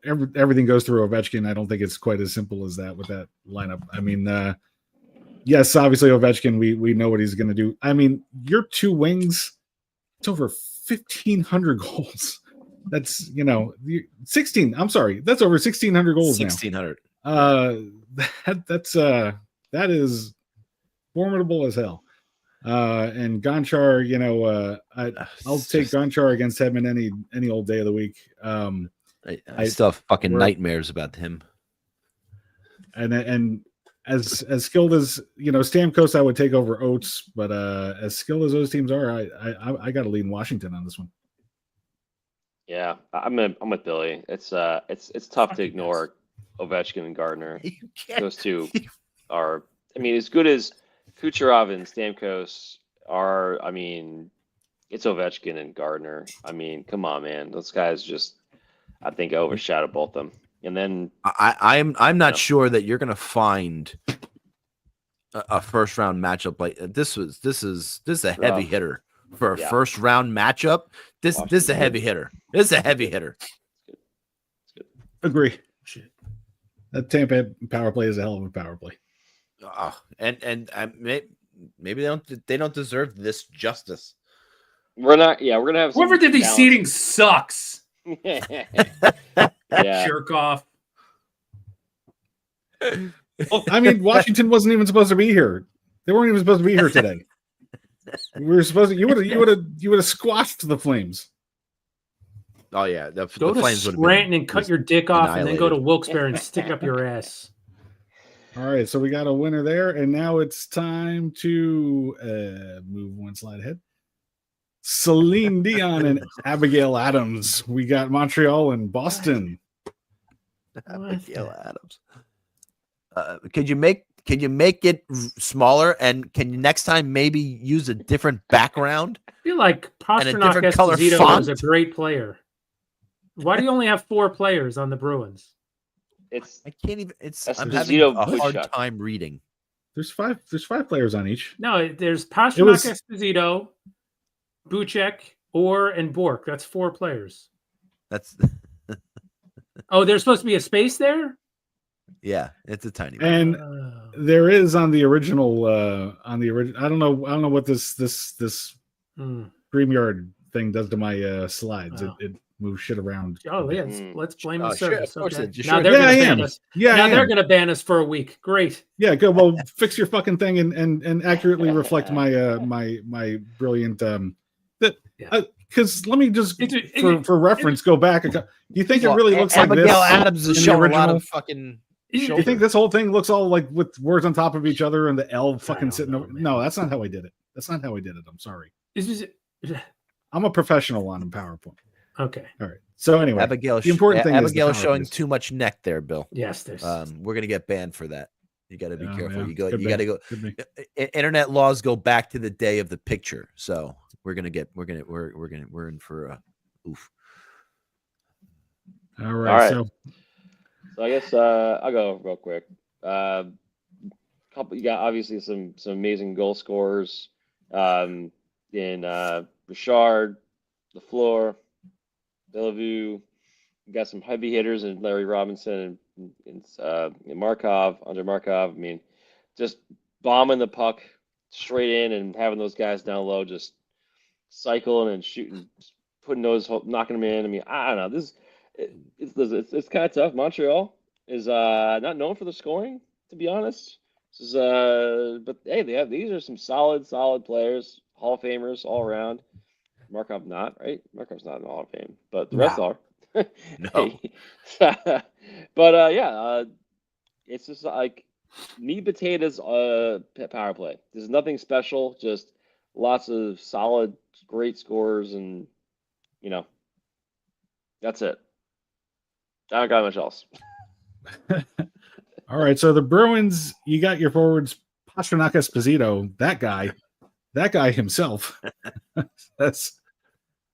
everything goes through Ovechkin. I don't think it's quite as simple as that with that lineup. I mean, yes, obviously Ovechkin, we know what he's going to do. I mean, your two wings, it's over 1,500 goals. That's 16. I'm sorry, that's over 1,600 goals 1,600. now. That is formidable as hell. And Gonchar, I'll take Gonchar against Hedman any old day of the week. I still have fucking nightmares about him. And as skilled as Stamkos, I would take over Oates, but as skilled as those teams are, I got to lean Washington on this one. Yeah, I'm with Billy. It's tough to ignore Ovechkin and Gardner. Those two are, I mean, as good as Kucherov and Stamkos are. I mean, it's Ovechkin and Gardner. I mean, come on, man. Those guys just, I think, overshadowed both of them. And then I'm not sure that you're gonna find a first round matchup like this. This is a heavy hitter for a first round matchup. This is a heavy hitter. This is a heavy hitter. Agree. That Tampa power play is a hell of a power play. And maybe they don't deserve this justice. We're gonna have whoever did these seating sucks. Yeah. Jerk off. Well, I mean, Washington wasn't even supposed to be here. They weren't even supposed to be here today. We were supposed to. You would have squashed the Flames. Oh yeah, the Go to Flames would have Scranton been and cut your dick off, and then go to annihilated. Wilkes-Barre and stick it up your ass. All right, so we got a winner there, and now it's time to move one slide ahead. Celine Dion and Abigail Adams. We got Montreal and Boston. Abigail Adams. Could you make it smaller, and can you next time maybe use a different background? I feel like And a Pastrnak different color Esposito font? was a great player. Why do you only have 4 players on the Bruins? It's I can't even. I'm Esposito, having a hard Buchuk. time reading. There's five players on each. No, there's It Pastrnak was- Esposito, Buchek, Orr, and Bork. That's 4 players. That's Oh, there's supposed to be a space there? yeah. It's a tiny bit. And there is on the original. I don't know what this Hmm. StreamYard thing does to my slides. Oh. It moves shit around. Oh, yeah. Mm. Let's blame Oh, the sure, service. of course Okay. it- you Now sure they're did. Yeah, going I to am. ban us. Yeah, Now I they're am. going to ban us for a week. Great. Yeah, good. Well, fix your fucking thing and accurately reflect my my brilliant because let me just for reference go back. Do you think it really looks like Abigail this? Adams in is the showing a lot original? of fucking. Do you think this whole thing looks all like with words on top of each other and the L fucking don't sitting know, over? man. No, that's not how I did it. That's not how I did it. I'm sorry. This is I'm a professional on PowerPoint. okay. All right. So anyway, Abigail, the important thing is the Abigail power showing plays. too much neck there, Bill. Yes, there's. We're gonna get banned for that. You got to be Oh, careful. yeah. You go. Could You be. got to go. Could be. Internet laws go back to the day of the picture, so we're in for a oof. All right. All right. So So I guess I'll go real quick. You got obviously some amazing goal scorers in Richard, Lafleur, Bellevue. You got some heavy hitters in Larry Robinson and Markov, Andre Markov. I mean, just bombing the puck straight in and having those guys down low just cycling and shooting, putting those, knocking them in. I mean, I don't know. It's kind of tough. Montreal is not known for the scoring, to be honest. This is but hey, these are some solid players, Hall of Famers all around. Markov not, right? Markov's not in the Hall of Fame, but the rest are. No. But it's just like meat and potatoes power play. There's nothing special, just lots of solid, great scores, and that's it. I don't got much else. all right. So the Bruins, you got your forwards, Pastrnak Esposito, that guy himself. That's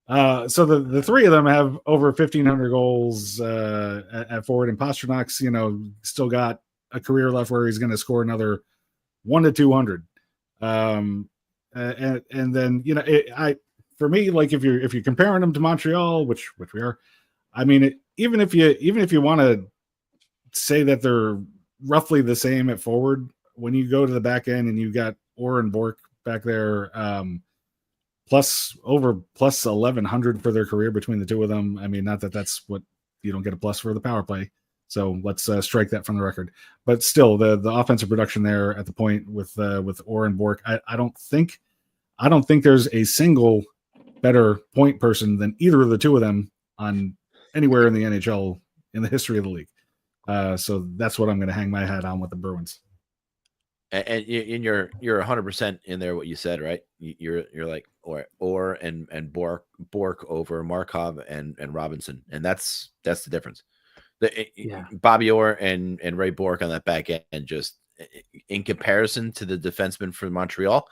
so the three of them have over 1,500 goals at forward, and Pasternak's still got a career left where he's going to score another 1 to 200. And then for me, like if you're comparing them to Montreal, which we are, I mean, even if you want to say that they're roughly the same at forward, when you go to the back end and you got Orr and Bork back there, plus 1,100 for their career between the two of them. I mean, not that that's what you don't get a plus for the power play. So let's strike that from the record. But still, the offensive production there at the point with Orr and Bork, I don't think there's a single better point person than either of the two of them on anywhere in the NHL in the history of the league. So that's what I'm going to hang my hat on with the Bruins. And you're 100% in there what you said, right? You're like Orr and Bork over Markov and Robinson, and that's the difference. Bobby Orr and Ray Bork on that back end, just in comparison to the defenseman for Montreal,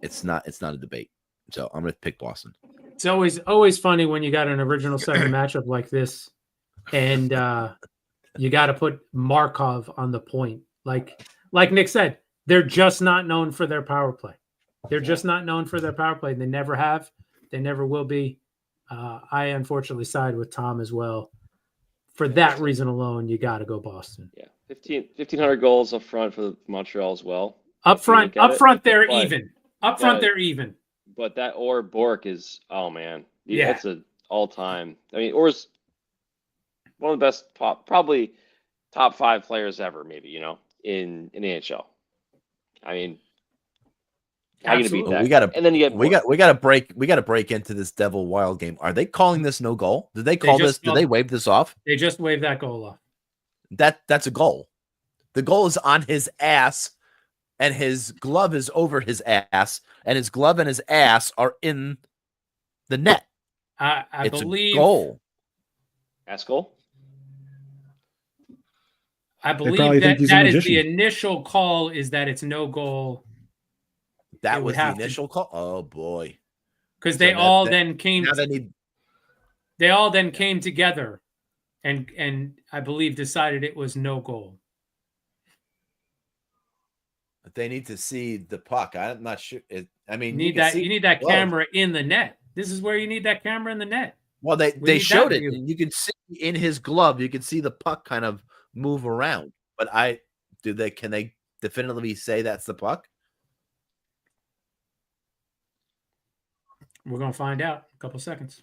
it's not a debate. So I'm going to pick Boston. It's always funny when you got an original second matchup like this, and you got to put Markov on the point. Like Nick said, they're just not known for their power play. They're just not known for their power play. They never have. They never will be. I unfortunately side with Tom as well. For that reason alone, you got to go Boston. Yeah, 1,500 goals up front for Montreal as well. Up front, they're even. Up front, Yeah. they're even. But that Orr Bork is, oh man, Yeah. that's an all-time. I mean, Orr's one of the best, probably top 5 players ever, maybe, in NHL. I mean, how you gonna beat Absolutely. that? We gotta, and then you get we gotta break into this Devil Wild game. Are they calling this no goal? Did they call this? Did they wave this off? They just waved that goal off. That's a goal. The goal is on his ass, and his glove is over his ass, and his glove and his ass are in the net. I It's believe a goal. ass goal. I probably believe think that he's a that is magician. the initial call is that it's no goal That It was would the have to- initial call. Oh boy! because So they that- all that- then came. Now they need. They all then came together, and I believe decided it was no goal. They need to see the puck. I'm not sure. I You mean, need can that. see You need that glove. camera in the net. This is where you need that camera in the net. Well, they need showed that it, view. and you can see in his glove. You can see the puck kind of move around. But can they definitively say that's the puck? We're gonna find out in a couple seconds.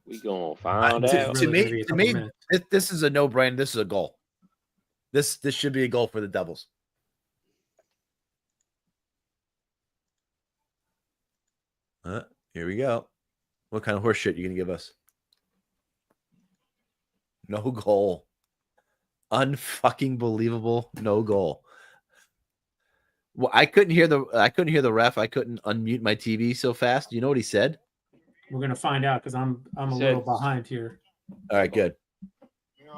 We gonna find to- out. It's to really me- gonna be a to couple me, minutes. This is a no-brainer. This is a goal. This should be a goal for the Devils. Here we go. What kind of horse shit you gonna give us? No goal. Unfucking believable. No goal. Well, I couldn't hear the ref. I couldn't unmute my TV so fast. You know what he said? We're gonna find out because I'm a Said- little behind here. All right, good.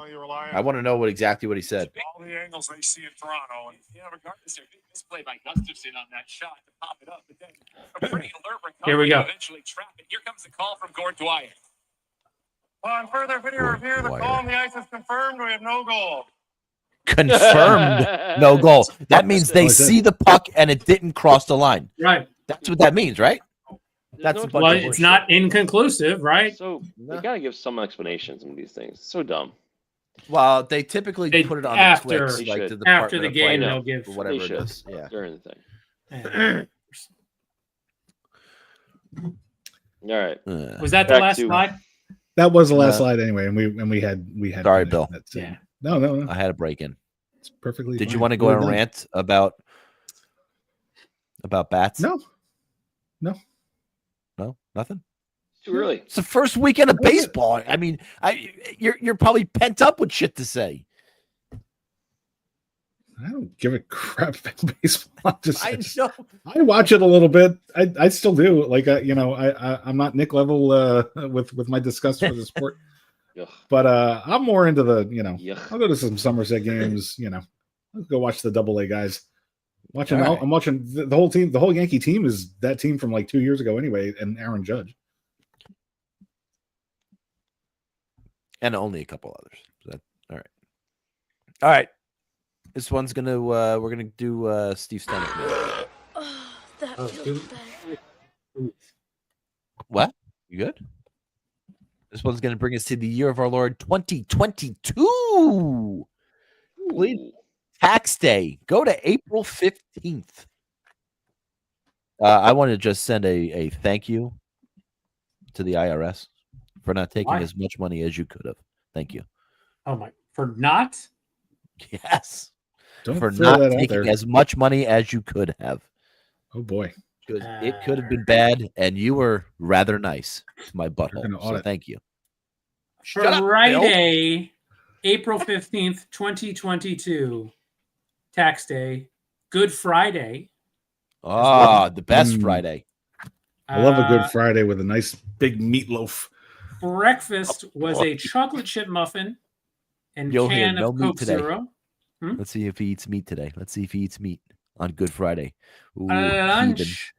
You're relying I want to know exactly what he said. all the angles they see in Toronto. And regardless, their big misplay by Gustafsson on that shot to pop it up, but then a pretty alert recovery Here we go. to eventually trap it. Here comes the call from Gord Dwyer. on further video Gord review, the Dwyer. call on the ice is confirmed. We have no goal. Confirmed no goal. That means they Like that. see the puck and it didn't cross the line. Right. That's what that means, right? There's That's no a bunch Well, of it's horseshit. not inconclusive, right? So No. you gotta give some explanations on these things. It's so dumb. Well, they typically They- put it on after- the Twix, They like should. the After Department the of game, Finance they'll give or whatever They it should. is. Yeah. During the thing. Yeah. All right. Was that the Back last to- slide? That was the last Uh, slide anyway, and we had Sorry, finished Bill. that scene. Yeah. No, I had a break in. it's perfectly. Did you fine. want to go We're on a done. rant about bats? No, No, nothing. It's too early. It's the first weekend of baseball. I mean, you're probably pent up with shit to say. I don't give a crap about baseball. I know. I watch it a little bit. I still do. Like I'm not Nick level with my disgust for the sport, Ugh. but I'm more into the Yuck. I'll go to some Somerset games. I'll go watch the AA guys. All right. I'm watching the whole team. The whole Yankee team is that team from like 2 years ago anyway, and Aaron Judge. And only a couple others. All right. All right. This one's gonna we're gonna do Steve Stomach. now. Oh, that Oh, feels good. better. What? You good? This one's gonna bring us to the year of our Lord 2022. Please. Ooh. Tax day. Go to April 15th. I want to just send a thank you to the IRS for not taking Why? as much money as you could have. Thank you. Oh my! For not? Yes. Don't For throw not that out taking there. as much money as you could have. Oh boy, Because it could have been bad, and you were rather nice to my butthole. gonna So audit. thank you. For Shut up, Bill. Friday, April 15th, 2022, tax day, Good Friday. Ah, the best Mm. Friday. I love a Uh, Good Friday with a nice big meatloaf. Breakfast was a chocolate chip muffin and You'll hear can no of meat Coke today. Zero. Let's see if he eats meat today. Let's see if he eats meat on Good Friday. Ooh, heathen. Lunch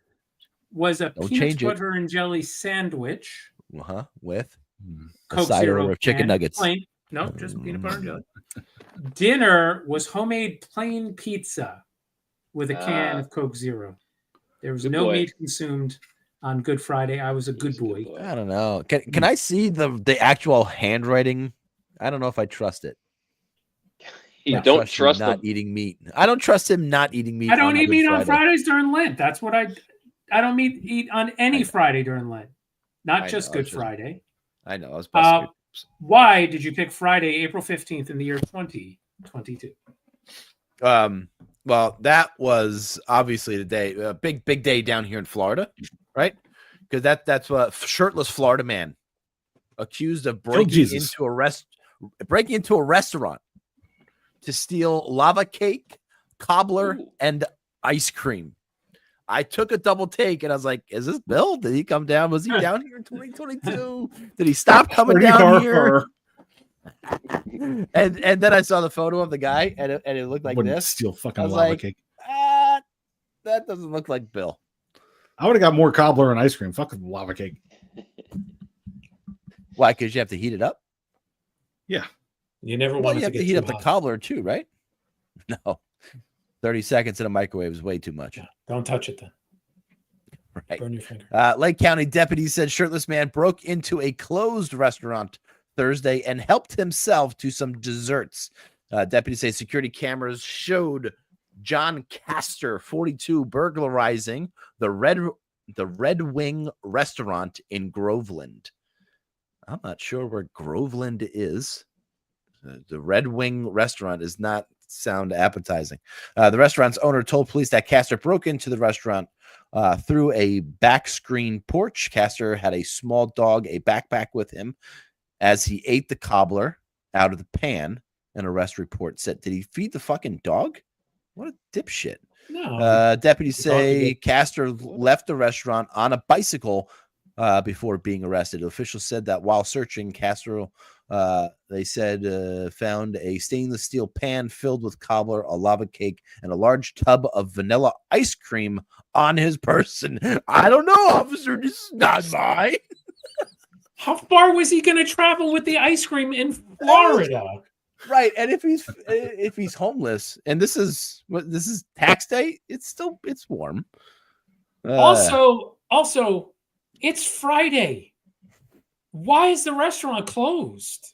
was a Don't peanut change it. butter and jelly sandwich. With a Coke side Zero order of chicken can, nuggets. Plain. No, just peanut butter and jelly. Dinner was homemade plain pizza with a can Ah. of Coke Zero. There was Good no boy. meat consumed on Good Friday. I was a good He's a boy. I don't know. Can I see the actual handwriting? I don't know if I trust it. You I don't him trust not them. eating meat. I don't trust him not eating meat. I don't on eat Good meat on Friday. Fridays during Lent. That's what I don't eat on I any know. Friday during Lent, not I just know, Good it's just- Friday. I know. I was busting. Why did you pick Friday, April 15th in the year 2022? 22. Well, that was obviously the day, a big day down here in Florida, right? Because that's what shirtless Florida man accused of breaking into a restaurant to steal lava cake, cobbler, and ice cream. I took a double take and I was like, "Is this Bill? Did he come down? Was he down here in 2022? Did he stop coming down here?" And then I saw the photo of the guy, and it looked like Wouldn't this. steal fucking I was lava like, cake. that doesn't look like Bill. I would have got more cobbler and ice cream. Fuck lava cake. Why? Because you have to heat it up. Yeah. You never Well, want you to have to get heat too up the hot. cobbler too, right? No, 30 seconds in a microwave is way too much. Yeah, don't touch it then. Right. Burn your finger. Lake County deputies said shirtless man broke into a closed restaurant Thursday and helped himself to some desserts. Deputies say security cameras showed John Castor, 42, burglarizing the Red Wing restaurant in Groveland. I'm not sure where Groveland is. The Red Wing restaurant does not sound appetizing. The restaurant's owner told police that Castor broke into the restaurant through a back screen porch. Castor had a small dog, a backpack with him as he ate the cobbler out of the pan. An arrest report said, "Did he feed the fucking dog? What a dipshit." No. Deputies say Castor left the restaurant on a bicycle before being arrested. Officials said that while searching, Castor, they said, found a stainless steel pan filled with cobbler, a lava cake, and a large tub of vanilla ice cream on his person. I don't know, officer. This is not mine. How far was he going to travel with the ice cream in Florida? Right, and if he's homeless, and this is tax day, it's warm. Also, it's Friday. Why is the restaurant closed?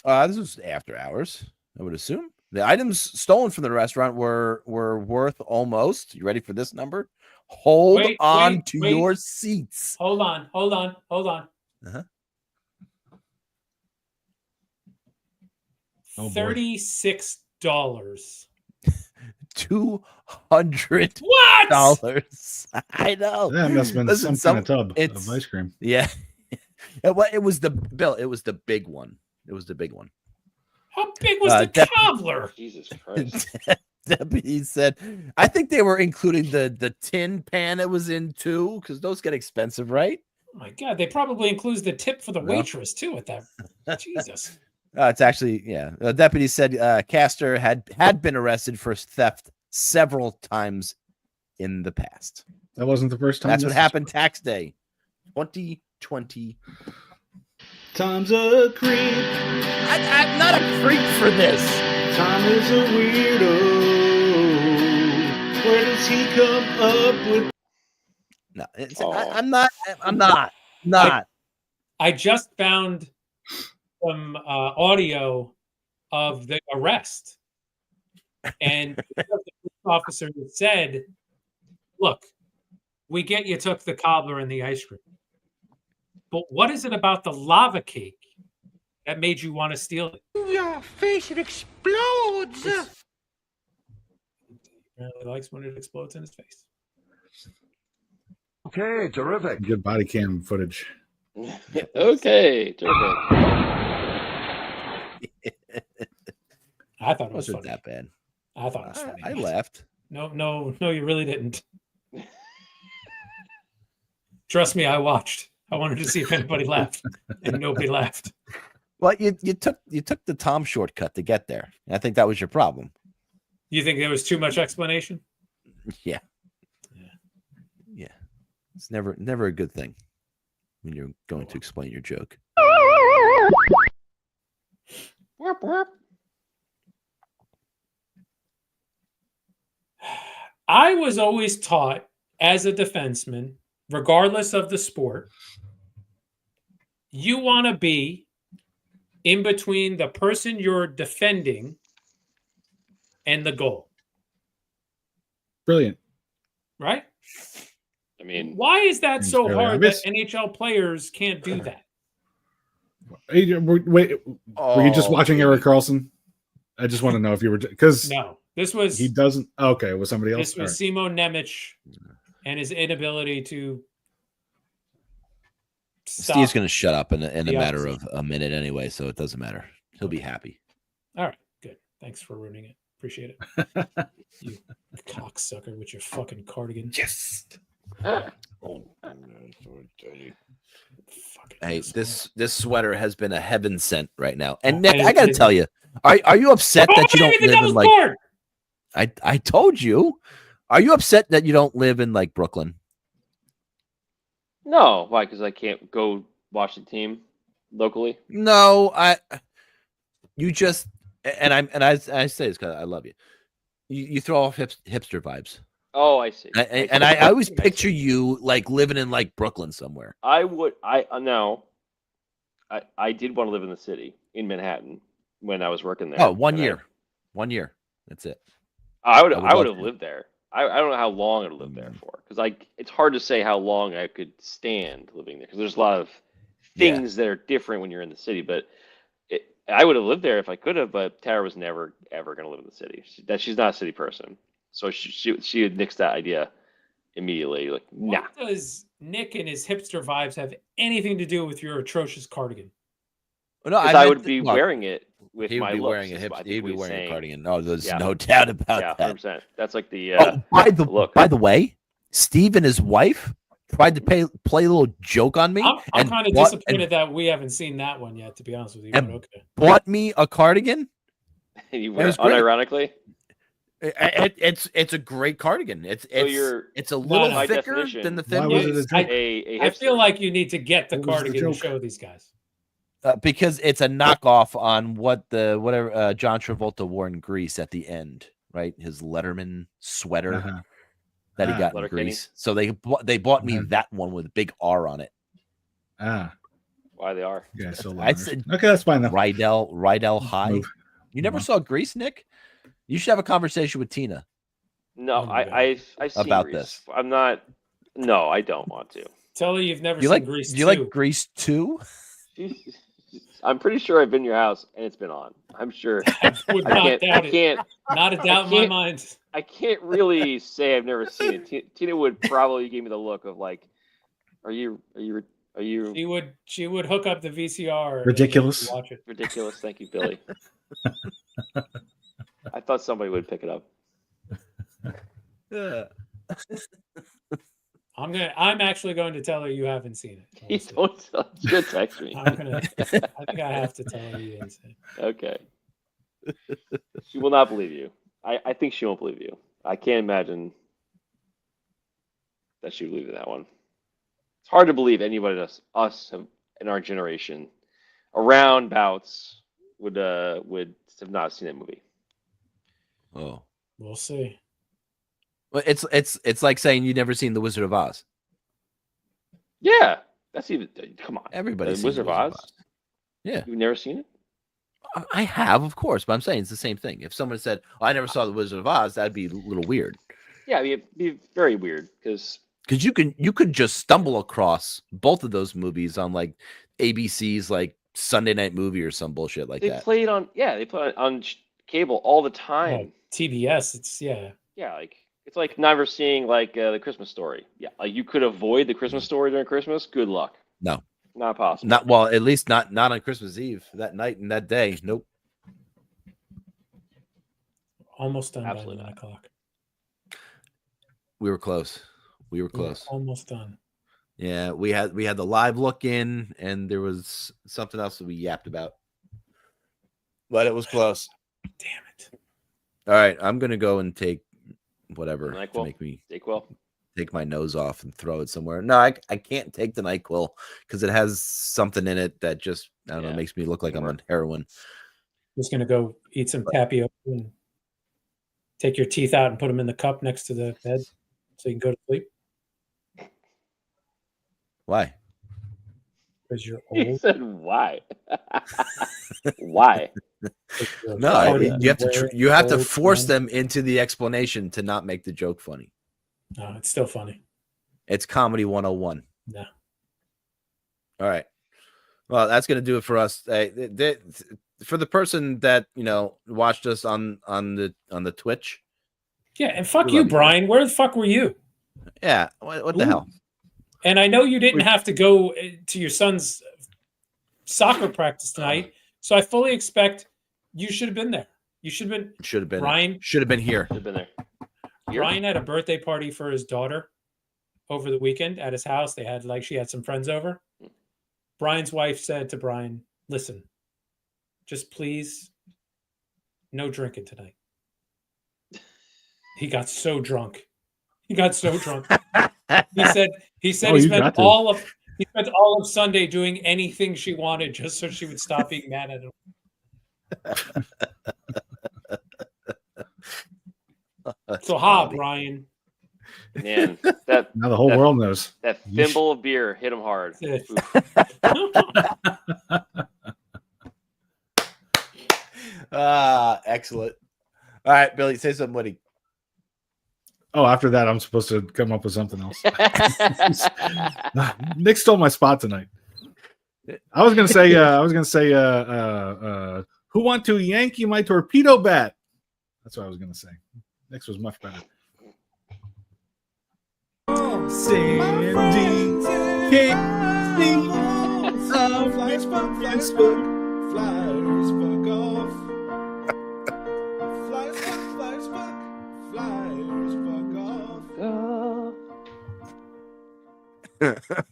This was after hours, I would assume. The items stolen from the restaurant were worth almost. You ready for this number? Hold on to your seats. Hold on. Uh-huh. $36. $200. What? I know. That must have been some kind of tub of ice cream. Yeah. It was the big one. It was the big one. How big was the cobbler? Jesus Christ. Deputy said, I think they were including the tin pan it was in too, because those get expensive, right? Oh my God, they probably includes the tip for the waitress too at that. Jesus. It's actually, yeah. The deputy said Castor had been arrested for theft several times in the past. That wasn't the first time. That's what happened tax day 2020. Time's a creep. I'm not a creep for this. Tom is a weirdo. Where does he come up with? No, I'm not. I just found some audio of the arrest, and the police officer said, "Look, we get you took the cobbler and the ice cream, but what is it about the lava cake that made you want to steal it?" Your face explodes. He apparently likes when it explodes in his face. Okay, terrific. Good body cam footage. Okay, terrific. I thought it was Wasn't funny. that bad. I thought it was funny. I laughed. No, you really didn't. Trust me, I watched. I wanted to see if anybody laughed, and nobody laughed. Well, you took the Tom shortcut to get there. I think that was your problem. You think there was too much explanation? Yeah. It's never a good thing when you're going to explain your joke. I was always taught as a defenseman, regardless of the sport, you want to be in between the person you're defending and the goal. Brilliant. Right? I mean, why is that Seems so fairly hard obvious. that NHL players can't do that? Hey, wait, were you just watching Eric Carlson? I just want to know if you were because No, this was he doesn't. Okay, it was somebody else. this was Simo Nemec and his inability to stop. Steve's going to shut up in a the matter opposite. of a minute anyway, so it doesn't matter. He'll be Okay. happy. All right, good. Thanks for ruining it. Appreciate it. You cocksucker with your fucking cardigan. Yes. Hey, this sweater has been a heaven sent right now. And Yeah, Nick, and I got to it- tell you, are you upset that you don't baby, the live in devil's like? corn! I told you. Are you upset that you don't live in like Brooklyn? No, why? Because I can't go watch the team locally. No, you just I say this because I love you. You throw off hipster vibes. Oh, I see. And I always picture you like living in like Brooklyn somewhere. I would. No. I did want to live in the city in Manhattan when I was working there. Oh, 1 and year. 1 year. That's it. I would love have to. lived there. I don't know how long I'd lived there for because it's hard to say how long I could stand living there because there's a lot of things that are different when you're in the city. But I would have lived there if I could have. But Tara was never ever going to live in the city. She's not a city person, so she had nixed that idea immediately. Like, nah. What does Nick and his hipster vibes have anything to do with your atrocious cardigan? No, Because I would be wearing it with He my would be looks. wearing is what I think he'd be we're wearing saying. a cardigan. No, there's Yeah. no doubt about Yeah, that. 100%. That's like the Oh, look. by the way, Steve and his wife tried to play a little joke on me. I'm and kind of bought- disappointed that we haven't seen that one yet, to be honest with you. And But okay. bought me a cardigan. You wear was great. unironically. It's a great cardigan. It's a little by thicker definition, than the Why thin was one it a I- joke? A I feel hipster. like you need to get the What was the cardigan to joke? show these guys. because it's a knockoff on whatever John Travolta wore in Greece at the end, right? His Letterman sweater Uh-huh. that he Ah. got in Letterkenny. Greece. So they bought me Uh-huh. that one with a big R on it. Why they are? Yeah, so I'd loners. say Okay, that's fine though. Rydell High. Move. You never on. saw Greece, Nick? You should have a conversation with Tina. No, Oh my God. I've seen About Grease. this. I'm not. No, I don't want to. Tell her you've never You seen like Grease do you 2. like Greece too? I'm pretty sure I've been to your house and it's been on. I'm sure. I would not I doubt it. can't. Not a doubt in my can't- mind. I can't really say I've never seen it. Tina would probably give me the look of like, are you She would hook up the VCR. and Ridiculous. watch it. ridiculous? Thank you, Billy. I thought somebody would pick it up. I'm actually going to tell her you haven't seen it. You honestly. don't tell. You should text me. I think I have to tell her you didn't see it. Okay. She will not believe you. I think she won't believe you. I can't imagine that she would believe in that one. It's hard to believe anybody us in our generation around bouts would have not seen that movie. Oh. We'll see. Well, it's like saying you've never seen The Wizard of Oz. Yeah, that's even. Come on, Everybody's The seen Wizard of Oz. Yeah. You've never seen it? I have, of course, but I'm saying it's the same thing. If someone said, I never saw The Wizard of Oz, that'd be a little weird. Yeah, it'd be very weird because Because you could just stumble across both of those movies on like ABC's like Sunday Night Movie or some bullshit like they that. played on. Yeah, they put it on cable all the time. TBS. It's Yeah, like it's like never seeing like the Christmas Story. Yeah, like you could avoid the Christmas Story during Christmas. Good luck. No. Not possible. Not well, at least not on Christmas Eve, that night and that day. Nope. almost done Absolutely by not. 9 o'clock. We were close. We were We were close. almost done. Yeah, we had the live look in, and there was something else that we yapped about. But it was close. Damn it. All right, I'm gonna go and take whatever to NyQuil? make me Dayquil. take my nose off and throw it somewhere. No, I can't take the NyQuil because it has something in it that just I don't know Yeah. makes me look like I'm on heroin. Just gonna go eat some tapioca and take your teeth out and put them in the cup next to the bed so you can go to sleep Why? because you're He old. said why? Why? You're No, farting you have to old force man. them into the explanation to not make the joke funny. No, it's still funny. It's comedy 101. No. All right. Well, that's going to do it for us. For the person that watched us on the Twitch. Yeah, and fuck We you, love you. Brian. Where the fuck were you? Yeah, what the Ooh. hell? And I know you didn't have to go to your son's soccer practice tonight, so I fully expect you should have been there. You should have been. Should have been. Brian should have been here. Should have been there. Here? Brian had a birthday party for his daughter over the weekend at his house. She had some friends over. Brian's wife said to Brian, "Listen, just please, no drinking tonight." He got so drunk. He said he spent all of Sunday doing anything she wanted just so she would stop being mad at him. So Brian. Man, now the whole world knows. That thimble of beer hit him hard. Excellent. All right, Billy, say something witty. Oh, after that, I'm supposed to come up with something else. Nick stole my spot tonight. I was gonna say, who want to Yankee my torpedo bat? That's what I was gonna say. Nick's was much better. Sandy, Casey, flies fuck off. Flies fuck off.